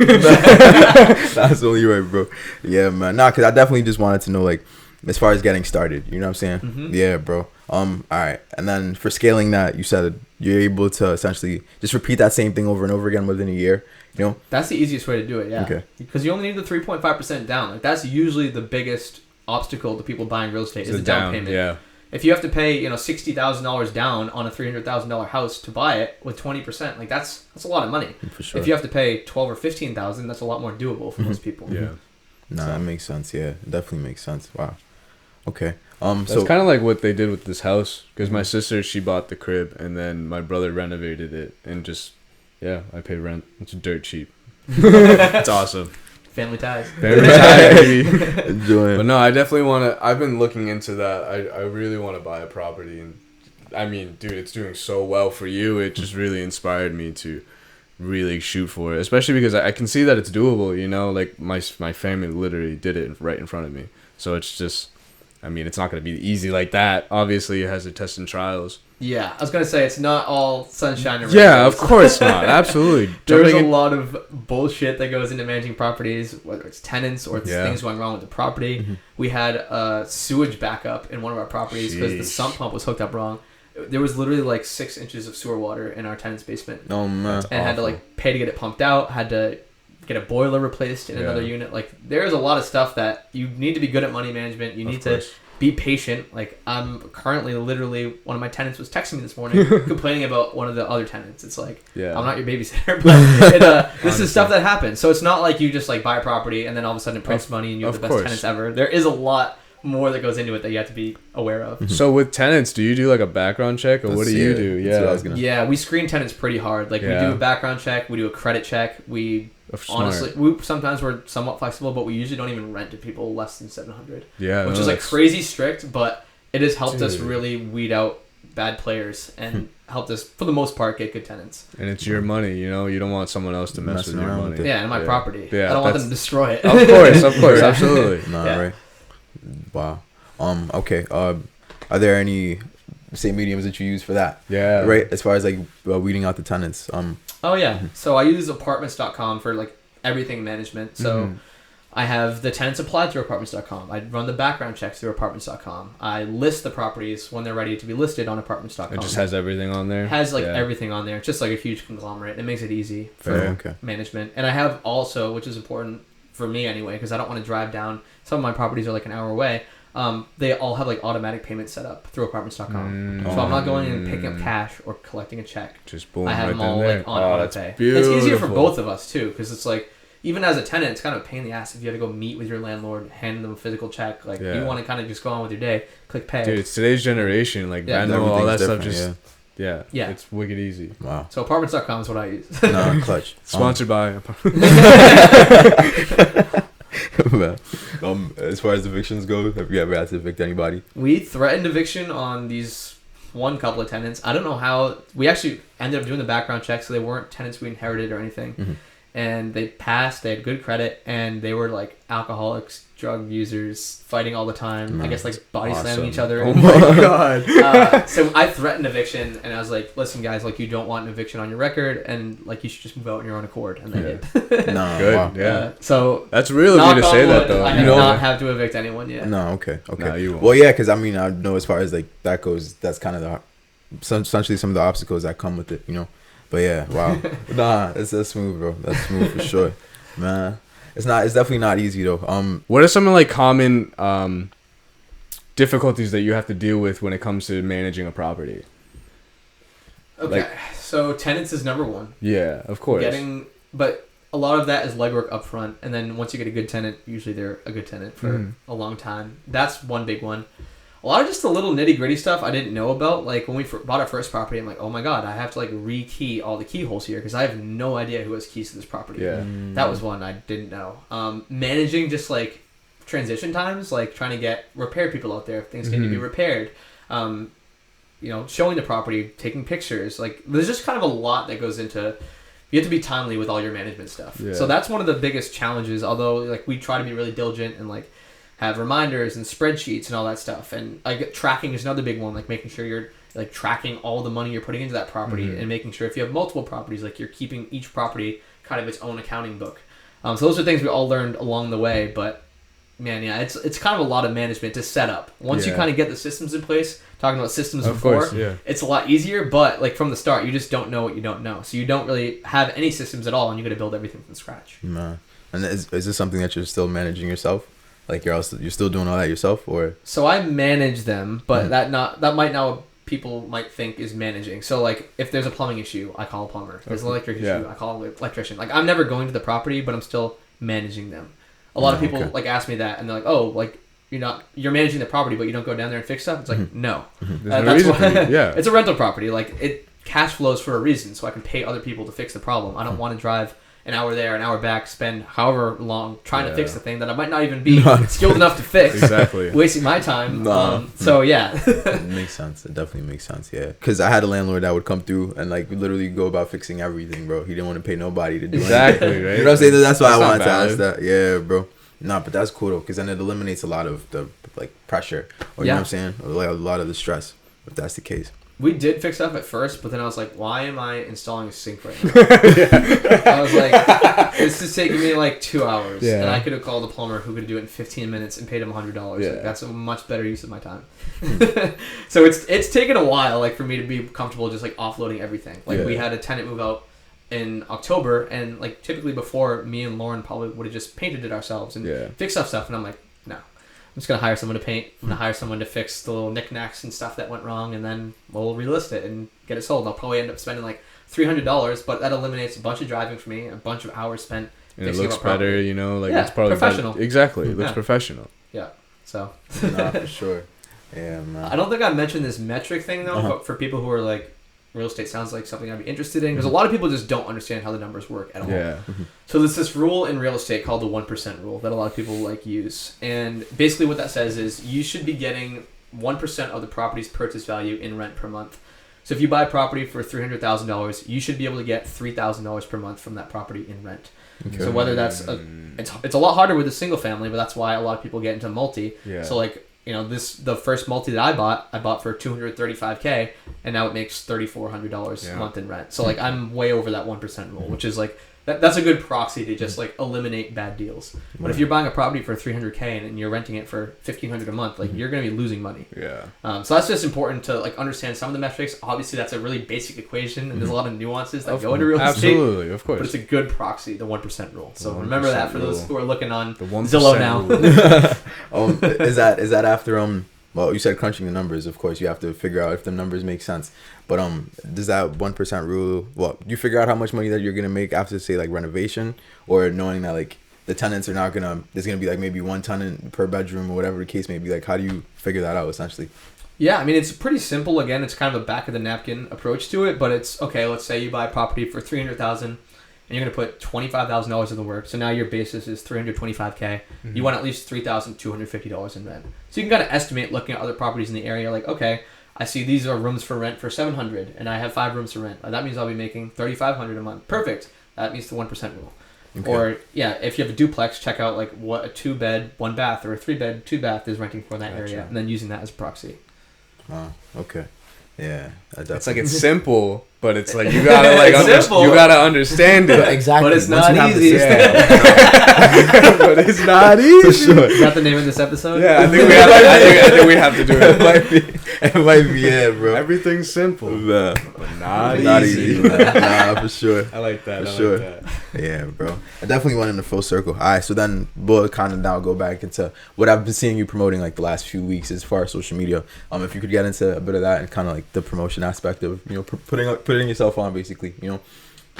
That's only right, bro. Yeah, man. Nah, cause I definitely just wanted to know, like, as far as getting started, you know what I'm saying? Yeah, bro. All right. And then for scaling that, you said you're able to essentially just repeat that same thing over and over again within a year. You know? That's the easiest way to do it, yeah. Okay. Because you only need the 3.5% down. Like, that's usually the biggest obstacle to people buying real estate is the down payment. Yeah. If you have to pay, $60,000 down on a $300,000 house to buy it with 20%, like that's a lot of money. For sure. If you have to pay 12 or 15,000, that's a lot more doable for most people. Yeah. Nah, that makes sense. Yeah, it definitely makes sense. Wow. Okay. That's So kind of like what they did with this house, because my sister, she bought the crib and then my brother renovated it and just, I paid rent. It's dirt cheap. It's awesome. Family ties. Family ties, baby. enjoy. But no, I definitely want to. I've been looking into that. I really want to buy a property, and I mean, dude, it's doing so well for you. It just really inspired me to really shoot for it, especially because I can see that it's doable. Like my family literally did it right in front of me. So it's just, I mean, it's not going to be easy like that. Obviously, it has its tests and trials. Yeah, I was going to say, it's not all sunshine and Yeah, rainbows. of course not. Absolutely. There's a lot of bullshit that goes into managing properties, whether it's tenants or it's things going wrong with the property. We had a sewage backup in one of our properties because the sump pump was hooked up wrong. There was literally like 6 inches of sewer water in our tenant's basement. Oh, man. And had to like pay to get it pumped out, had to get a boiler replaced in another unit. Like, there's a lot of stuff that you need to be good at money management. You need to be patient. Like, I'm currently literally, one of my tenants was texting me this morning complaining about one of the other tenants. It's like, I'm not your babysitter, but this is stuff that happens. So it's not like you just like buy a property and then all of a sudden it prints money and you have the best tenants ever. There is a lot more that goes into it that you have to be aware of. So with tenants, do you do like a background check, or what do you do? Yeah, we screen tenants pretty hard. Like, we do a background check, we do a credit check. Honestly, sometimes we're somewhat flexible, but we usually don't even rent to people less than 700. Yeah, which is like crazy strict, but it has helped us really weed out bad players and helped us for the most part get good tenants. And it's your money, you don't want someone else to mess with your money. Yeah, and my property. Yeah, I don't want them to destroy it. Of course, absolutely. Right. Wow. Okay. Are there any mediums that you use for that? Yeah. Right. As far as like weeding out the tenants. Oh yeah. So I use apartments.com for like everything management. So I have the tenants applied through apartments.com. I run the background checks through apartments.com. I list the properties when they're ready to be listed on apartments.com. It just has everything on there. It has everything on there. It's just like a huge conglomerate. It makes it easy for management. And I have also, which is important for me anyway, because I don't want to drive down. Some of my properties are like an hour away. They all have like automatic payments set up through apartments.com. So I'm not going in and picking up cash or collecting a check. Just boom, I have them all like on auto pay. Beautiful. It's easier for both of us too, because it's like, even as a tenant, it's kind of a pain in the ass if you have to go meet with your landlord, hand them a physical check. Like, you want to kind of just go on with your day, click pay. Dude, it's today's generation. Like, Venmo, all that stuff, just yeah, it's wicked easy. Wow. So apartments.com is what I use. No, clutch. Sponsored by. As far as evictions go, have you ever had to evict anybody? We threatened eviction on these one couple of tenants. I don't know how. We actually ended up doing the background check, so they weren't tenants we inherited or anything. And they passed, they had good credit, and they were like alcoholics, drug users, fighting all the time. I guess like body slamming each other. Oh my god. So I threatened eviction, and I was like, listen guys, like, you don't want an eviction on your record, and like, you should just move out on your own accord. And they did. No. Good. Wow. Yeah. So that's real of you to say that though. I have not have to evict anyone yet. No, okay. No, you won't. Well, yeah, because I mean, I know as far as like that goes, that's kind of essentially some of the obstacles that come with it, But yeah, wow. Nah, that's smooth, bro. That's smooth for sure, man. It's definitely not easy though. What are some of like common difficulties that you have to deal with when it comes to managing a property? Okay, Like, so tenants is number one. Yeah, of course. But a lot of that is legwork up front, and then once you get a good tenant, usually they're a good tenant for a long time. That's one big one. A lot of just the little nitty gritty stuff I didn't know about. Like when we bought our first property, I'm like, oh my god, I have to like rekey all the keyholes here because I have no idea who has keys to this property. Yeah. That was one I didn't know. Managing just like transition times, like trying to get repair people out there if things need to be repaired. Showing the property, taking pictures. Like there's just kind of a lot that goes into. You have to be timely with all your management stuff. Yeah. So that's one of the biggest challenges. Although like we try to be really diligent and like have reminders and spreadsheets and all that stuff. And like tracking is another big one. Like making sure you're like tracking all the money you're putting into that property and making sure if you have multiple properties, like you're keeping each property kind of its own accounting book. So those are things we all learned along the way. But man, yeah, it's kind of a lot of management to set up. Once you kind of get the systems in place, talking about systems before, it's a lot easier. But like from the start, you just don't know what you don't know. So you don't really have any systems at all, and you got to build everything from scratch. Nah. And is this something that you're still managing yourself? Like you're still doing all that yourself, or? So I manage them, but that might not people might think is managing. So like if there's a plumbing issue, I call a plumber. If there's an electric issue, I call an electrician. Like I'm never going to the property, but I'm still managing them. A lot of people like ask me that, and they're like, "Oh, like you're managing the property, but you don't go down there and fix stuff." It's like, no, that's why. It's a rental property. Like it cash flows for a reason, so I can pay other people to fix the problem. I don't want to drive an hour there, an hour back, spend however long trying to fix the thing that I might not even be skilled enough to fix. Exactly, wasting my time. So yeah, it makes sense. It definitely makes sense. Yeah, because I had a landlord that would come through and like literally go about fixing everything, bro. He didn't want to pay nobody to do exactly, anything. right? You know what I'm saying? That's why I wanted to ask that. Yeah, bro. Nah, but that's cool though, because then it eliminates a lot of the like pressure, or you know what I'm saying, or like a lot of the stress, if that's the case. We did fix up at first, but then I was like, why am I installing a sink right now? I was like, this is taking me like 2 hours, and I could have called a plumber who could do it in 15 minutes and paid him $100. Like, that's a much better use of my time. So it's taken a while, like for me to be comfortable just like offloading everything. Like we had a tenant move out in October, and like typically before, me and Lauren probably would have just painted it ourselves and fixed up stuff, and I'm like, no, I'm just gonna hire someone to paint. I'm gonna hire someone to fix the little knickknacks and stuff that went wrong, and then we'll relist it and get it sold. I'll probably end up spending like $300, but that eliminates a bunch of driving for me, a bunch of hours spent. And it looks better, you know, like it's probably professional. Better. Exactly, it looks professional. Yeah, so. Nah, for sure. Yeah, man. I don't think I mentioned this metric thing though, but for people who are like, real estate sounds like something I'd be interested in, because a lot of people just don't understand how the numbers work at all. Yeah. So there's this rule in real estate called the 1% rule that a lot of people like use, and basically what that says is you should be getting 1% of the property's purchase value in rent per month. So if you buy a property for $300,000, you should be able to get $3,000 per month from that property in rent. Okay. So whether that's it's a lot harder with a single family, but that's why a lot of people get into multi. Yeah. So like, you know, the first multi that I bought for $235K, and now it makes $3,400 a month in rent. So like I'm way over that 1% rule, which is like that's a good proxy to just like eliminate bad deals. But if you're buying a property for $300K and you're renting it for $1,500 a month, like you're gonna be losing money. Yeah. So that's just important to like understand some of the metrics. Obviously, that's a really basic equation, and there's a lot of nuances that go into real estate. Absolutely, of course. But it's a good proxy, the 1% rule. So remember that for those who are looking on Zillow now. Is that after well, you said crunching the numbers, of course. You have to figure out if the numbers make sense. But does that 1% rule, well, you figure out how much money that you're going to make after, say, like renovation, or knowing that like the tenants are not going to, there's going to be like maybe one tenant per bedroom or whatever the case may be. Like, how do you figure that out essentially? Yeah, I mean, it's pretty simple. Again, it's kind of a back of the napkin approach to it, but it's, okay, let's say you buy a property for $300,000 and you're going to put $25,000 in the work. So now your basis is $325K. You want at least $3,250 in rent. So you can kind of estimate looking at other properties in the area, like, okay, I see these are rooms for rent for $700, and I have 5 rooms for rent. That means I'll be making $3,500 a month. Perfect. That meets the 1% rule. Okay. Or, yeah, if you have a duplex, check out like what a 2-bed, 1-bath, or a 3-bed, 2-bath is renting for in that area, and then using that as a proxy. Okay. Yeah. It's like it's simple, But it's like you gotta you gotta understand it. Exactly. But it's not easy. But it's not easy. For sure. Is that the name of this episode? Yeah, I think we have to do it. It might be yeah, bro. Everything's simple, Nah. but not easy. easy. Nah, for sure. I like that. For I sure. like that. Yeah, bro. I definitely went in the full circle. All right, so then we'll kind of now go back into what I've been seeing you promoting like the last few weeks as far as social media. If you could get into a bit of that and kind of like the promotion aspect of putting yourself on, basically.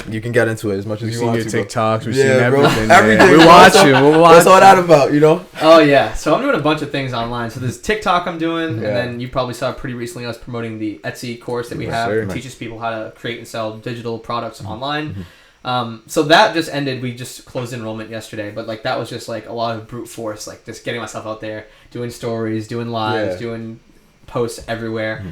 You can get into it as much as We've you seen want your to. TikToks. We've Yeah, seen bro. everything. Everything. We're watching. What's all that about? Oh yeah, so I'm doing a bunch of things online. So there's TikTok I'm doing, and Yeah. then you probably saw pretty recently us promoting the Etsy course that we Yes, have. sir. It teaches people how to create and sell digital products online. Mm-hmm. So that just ended. We just closed enrollment yesterday, but like that was just like a lot of brute force, like just getting myself out there, doing stories, doing lives, Yeah. doing posts everywhere.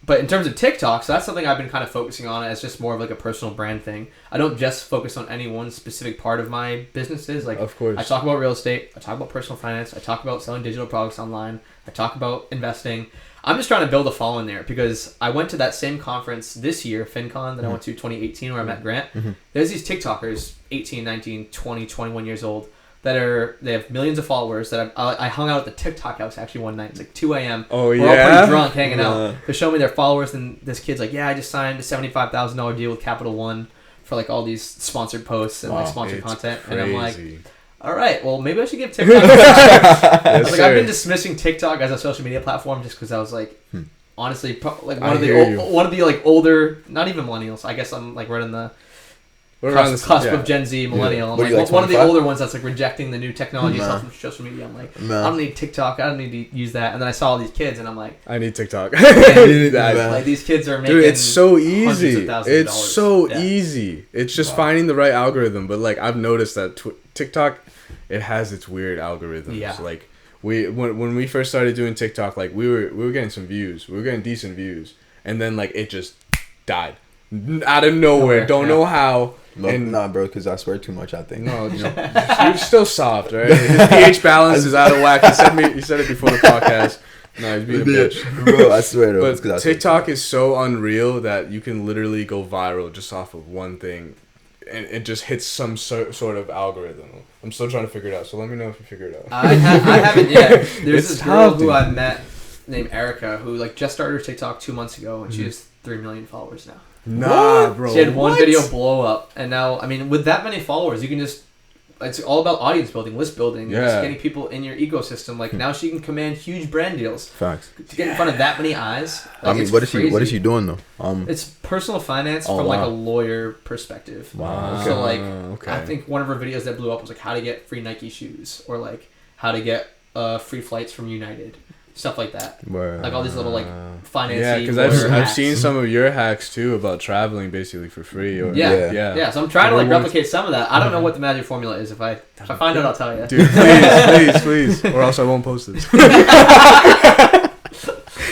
But in terms of TikTok, so that's something I've been kind of focusing on as just more of like a personal brand thing. I don't just focus on any one specific part of my businesses. Like, Of course. I talk about real estate, I talk about personal finance, I talk about selling digital products online, I talk about investing. I'm just trying to build a following there because I went to that same conference this year, Fincon, that I went to 2018 where I met Grant. There's these TikTokers, 18, 19, 20, 21 years old, they have millions of followers that I hung out at the TikTok house actually one night. It's like 2 a.m. Oh, We're all yeah? pretty drunk hanging out. They're showing me their followers, and this kid's like, yeah, I just signed a $75,000 deal with Capital One for like all these sponsored posts and like sponsored It's content. crazy. And I'm like, all right, well, maybe I should give TikTok a shot. Yes, Like, sir. I've been dismissing TikTok as a social media platform just because I was like, honestly, like I one of hear you. the like older, not even millennials. I guess I'm like right in the We're around this cusp yeah. of Gen Z, millennial. I'm What are you, like, like, one of the 25? older ones that's like rejecting the new technology Nah. stuff from social media. I'm like, Nah. I don't need TikTok. I don't need to use that. And then I saw all these kids, and I'm like, I need TikTok. Yeah. like these kids are making. Dude, it's so hundreds of easy. thousands of It's dollars. so Yeah. easy. It's just finding the right algorithm. But like I've noticed that TikTok, it has its weird algorithms. Yeah. Like when we first started doing TikTok, like we were getting some views. We were getting decent views, and then like it just died out of nowhere. Don't know how. And Nah, bro, because I swear too much, I think. no, you're still soft, right? His pH balance is out of whack. He said it before the podcast. No, he's being a bitch. Bro, I swear though. it's 'cause I But swear. TikTok is so unreal that you can literally go viral just off of one thing, and it just hits some sort of algorithm. I'm still trying to figure it out, so let me know if you figure it out. I haven't yet. There's It's this girl tough, who dude. I met named Erica who like just started her TikTok 2 months ago, and she has 3 million followers now. Nah, bro. She had one what? video blow up, and now, I mean, with that many followers, you can just, it's all about audience building, list building, just Yeah. getting people in your ecosystem. Like, now she can command huge brand deals. Facts. To get in front of that many eyes, like, I mean, it's what is crazy. she doing though? It's personal finance Oh, from like wow. a lawyer perspective. Wow. So like, Okay. I think one of her videos that blew up was like how to get free Nike shoes, or like how to get free flights from United, stuff like that. Where, Like all these little like finance. Yeah, because I've seen some of your hacks too about traveling basically for free. Or Yeah. Yeah. Yeah, so I'm trying to like Rewards. replicate some of that. I don't know what the magic formula is. If I find out, I'll tell you. Dude, please, or else I won't post this.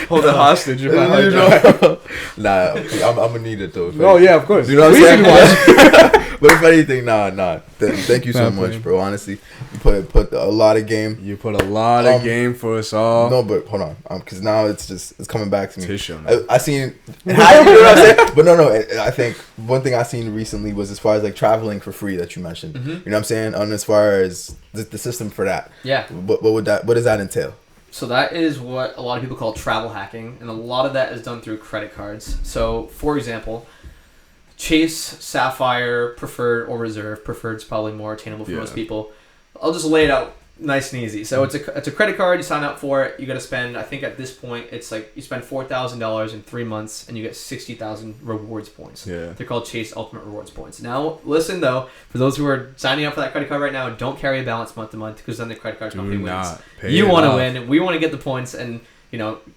Hold it hostage. If I You like know? Nah, I'm gonna need it though. Oh yeah, of course. You know what Please I'm watch. saying? But if anything, nah. Thank you so Nah, much, man. bro. Honestly, you put a lot of game. You put a lot of game for us all. No, but hold on, because now it's coming back to me. Tissue. I seen, you know what I'm saying? But no. I think one thing I seen recently was as far as like traveling for free that you mentioned. Mm-hmm. You know what I'm saying? And as far as the system for that, Yeah. what does that entail? So that is what a lot of people call travel hacking, and a lot of that is done through credit cards. So, for example, Chase, Sapphire, Preferred, or Reserve. Preferred's probably more attainable for most people. I'll just lay it out nice and easy. So it's a credit card. You sign up for it. You got to spend. I think at this point it's like you spend $4,000 in 3 months, and you get 60,000 rewards points. Yeah. They're called Chase Ultimate Rewards points. Now, listen though, for those who are signing up for that credit card right now, don't carry a balance month to month because then the credit card company Do wins. not pay You it want to off. win. We want to get the points and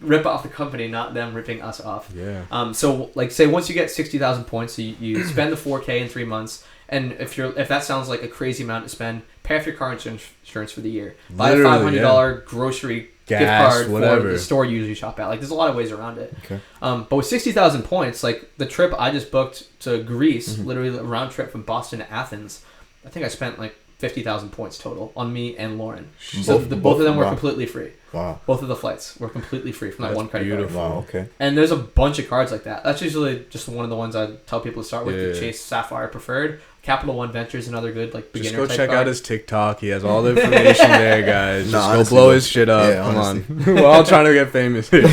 rip off the company, not them ripping us off. Yeah. So like say once you get 60,000 points, you spend the $4,000 in 3 months. And if that sounds like a crazy amount to spend, pay off your car insurance for the year. Buy a Literally, $500 grocery gift Gas, card whatever. for the store you usually shop at. Like there's a lot of ways around it. Okay. But with 60,000 points, like the trip I just booked to Greece, literally a round trip from Boston to Athens, I think I spent like 50,000 points total on me and Lauren. So both of them were completely free. Wow. Both of the flights were completely free from that one credit card. Wow, okay. And there's a bunch of cards like that. That's usually just one of the ones I tell people to start with. Yeah. The Chase Sapphire Preferred. Capital One Ventures, another good like beginner. Just go type check card. out his TikTok. He has all the information there, guys. Just honestly, go blow his shit up. yeah, Come honestly. on. We're all trying to get famous here.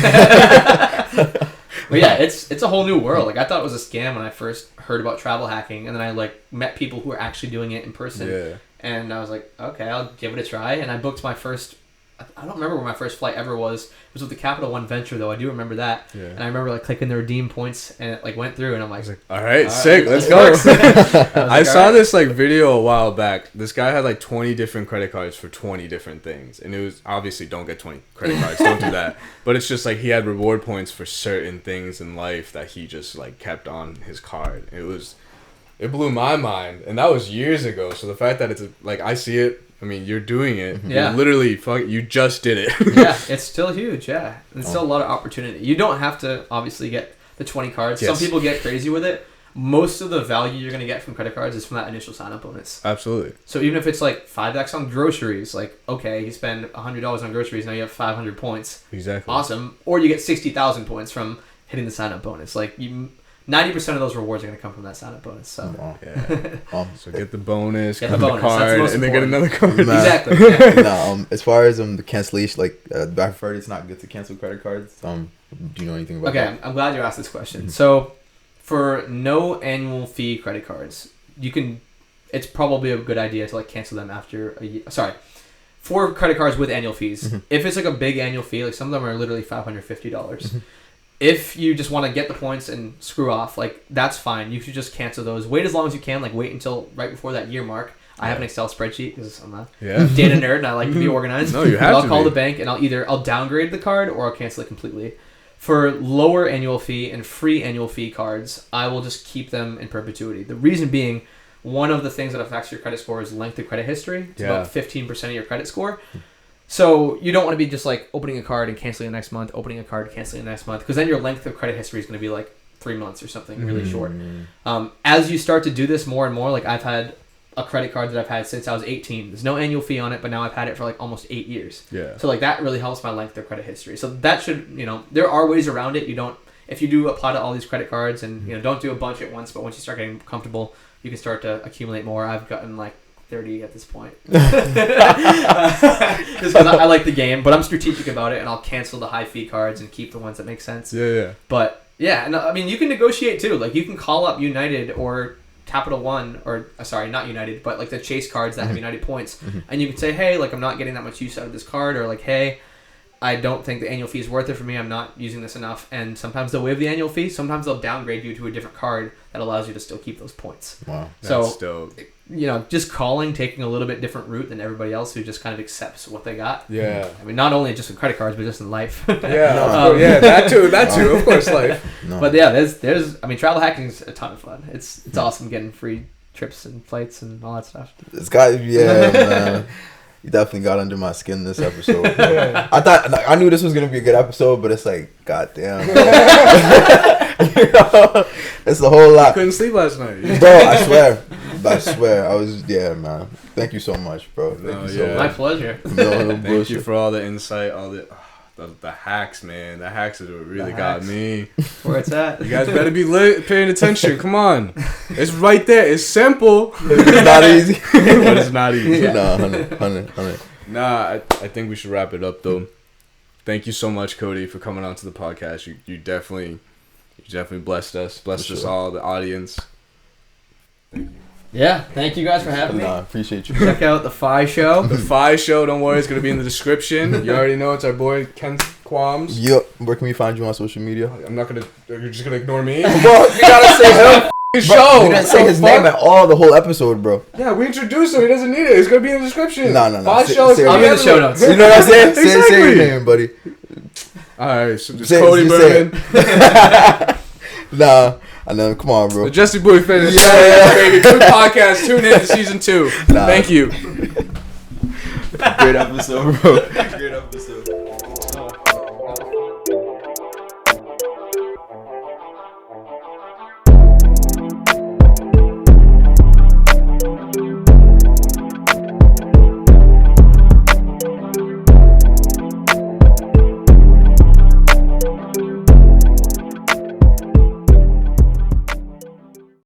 But yeah, it's a whole new world. Like I thought it was a scam when I first heard about travel hacking, and then I like met people who were actually doing it in person. Yeah. And I was like, okay, I'll give it a try. And I booked my first. I don't remember where my first flight ever was. It was with the Capital One Venture, though. I do remember that. Yeah. And I remember like clicking the redeem points, and it like went through, and I'm like, All right, sick. Let's go. I saw this like video a while back. This guy had like 20 different credit cards for 20 different things, and it was obviously don't get 20 credit cards. Don't do that. But it's just like he had reward points for certain things in life that he just like kept on his card. It blew my mind, and that was years ago. So the fact that it's like I see it. I mean, you're doing it. Yeah. You're literally, you just did it. yeah, it's still huge. Yeah, and it's still a lot of opportunity. You don't have to obviously get the 20 cards. Yes. Some people get crazy with it. Most of the value you're gonna get from credit cards is from that initial sign up bonus. Absolutely. So even if it's like 5x on groceries, like okay, you spend $100 on groceries, now you have 500 points. Exactly. Awesome. Or you get 60,000 points from hitting the sign up bonus. Like 90% of those rewards are going to come from that sign up bonus. So Wow. Yeah. So get the bonus, Get cut the the bonus. That's the card, most and then get important. another card. exactly. Yeah. No, as far as the cancellation, like I've heard it's not good to cancel credit cards. Do you know anything about Okay, that? I'm glad you asked this question. So for no annual fee credit cards, it's probably a good idea to like cancel them after a year. Sorry. For credit cards with annual fees, if it's like a big annual fee, like some of them are literally $550. If you just want to get the points and screw off, like that's fine. You should just cancel those. Wait as long as you can. Like wait until right before that year mark. I have an Excel spreadsheet because I'm a data nerd and I like to be organized. No, you have I'll to call be. the bank and I'll downgrade the card or I'll cancel it completely. For lower annual fee and free annual fee cards, I will just keep them in perpetuity. The reason being, one of the things that affects your credit score is length of credit history. It's about 15% of your credit score. So you don't want to be just like opening a card and canceling the next month, opening a card, canceling the next month, because then your length of credit history is going to be like 3 months or something really short. As you start to do this more and more, like I've had a credit card that I've had since I was 18. There's no annual fee on it, but now I've had it for like almost 8 years. Yeah. So like that really helps my length of credit history. So that should, there are ways around it. If you do apply to all these credit cards and, don't do a bunch at once, but once you start getting comfortable, you can start to accumulate more. I've gotten like 30 at this point. Just because I like the game, but I'm strategic about it and I'll cancel the high fee cards and keep the ones that make sense. Yeah. But yeah, and I mean, you can negotiate too. Like you can call up United or Capital One, or sorry, not United, but like the Chase cards that have United points, and you can say, hey, like I'm not getting that much use out of this card, or like, hey, I don't think the annual fee is worth it for me. I'm not using this enough. And sometimes they'll waive the annual fee. Sometimes they'll downgrade you to a different card that allows you to still keep those points. Wow. That's So, dope. just taking a little bit different route than everybody else who just kind of accepts what they got. Yeah. I mean, not only just with credit cards, but just in life. Yeah. That too. Of course, life. No. But yeah, there's travel hacking is a ton of fun. It's awesome getting free trips and flights and all that stuff. This guy, man. You definitely got under my skin this episode. I knew this was gonna be a good episode, but it's like, goddamn, it's a whole lot. Couldn't sleep last night. Bro, I swear, man. Thank you so much, bro. Thank you so My much. pleasure. No Thank bullshit. you for all the insight, all the hacks, man. The hacks is what really got me. Where it's at. You guys better be paying attention. Come on. It's right there. It's simple. It's not easy. But it's not easy. No, 100. Nah, I think we should wrap it up, though. Thank you so much, Cody, for coming on to the podcast. You definitely blessed us all, the audience. Thank you. Yeah, thank you guys for having me. Nah, appreciate you. Check out the Fi Show. The Fi Show, don't worry, it's going to be in the description. You already know it's our boy Ken Qualms. Yep. Where can we find you on social media? I'm not going to... You're just going to ignore me? Well, you gotta say him. Show! You didn't say his name at all the whole episode, bro. Yeah, we introduced him. He doesn't need it. It's going to be in the description. No. Fi Say- Show. say- I'm in the show notes. You know what I'm saying? Say your Exactly. name, buddy. Alright, so it's Say- Cody you say Berman. Nah, I know. Come on, bro. The Jesse Boy Fitness. Yeah. Baby. Good podcast. Tune in to season 2. Nah. Thank you. Great episode, bro. Great episode.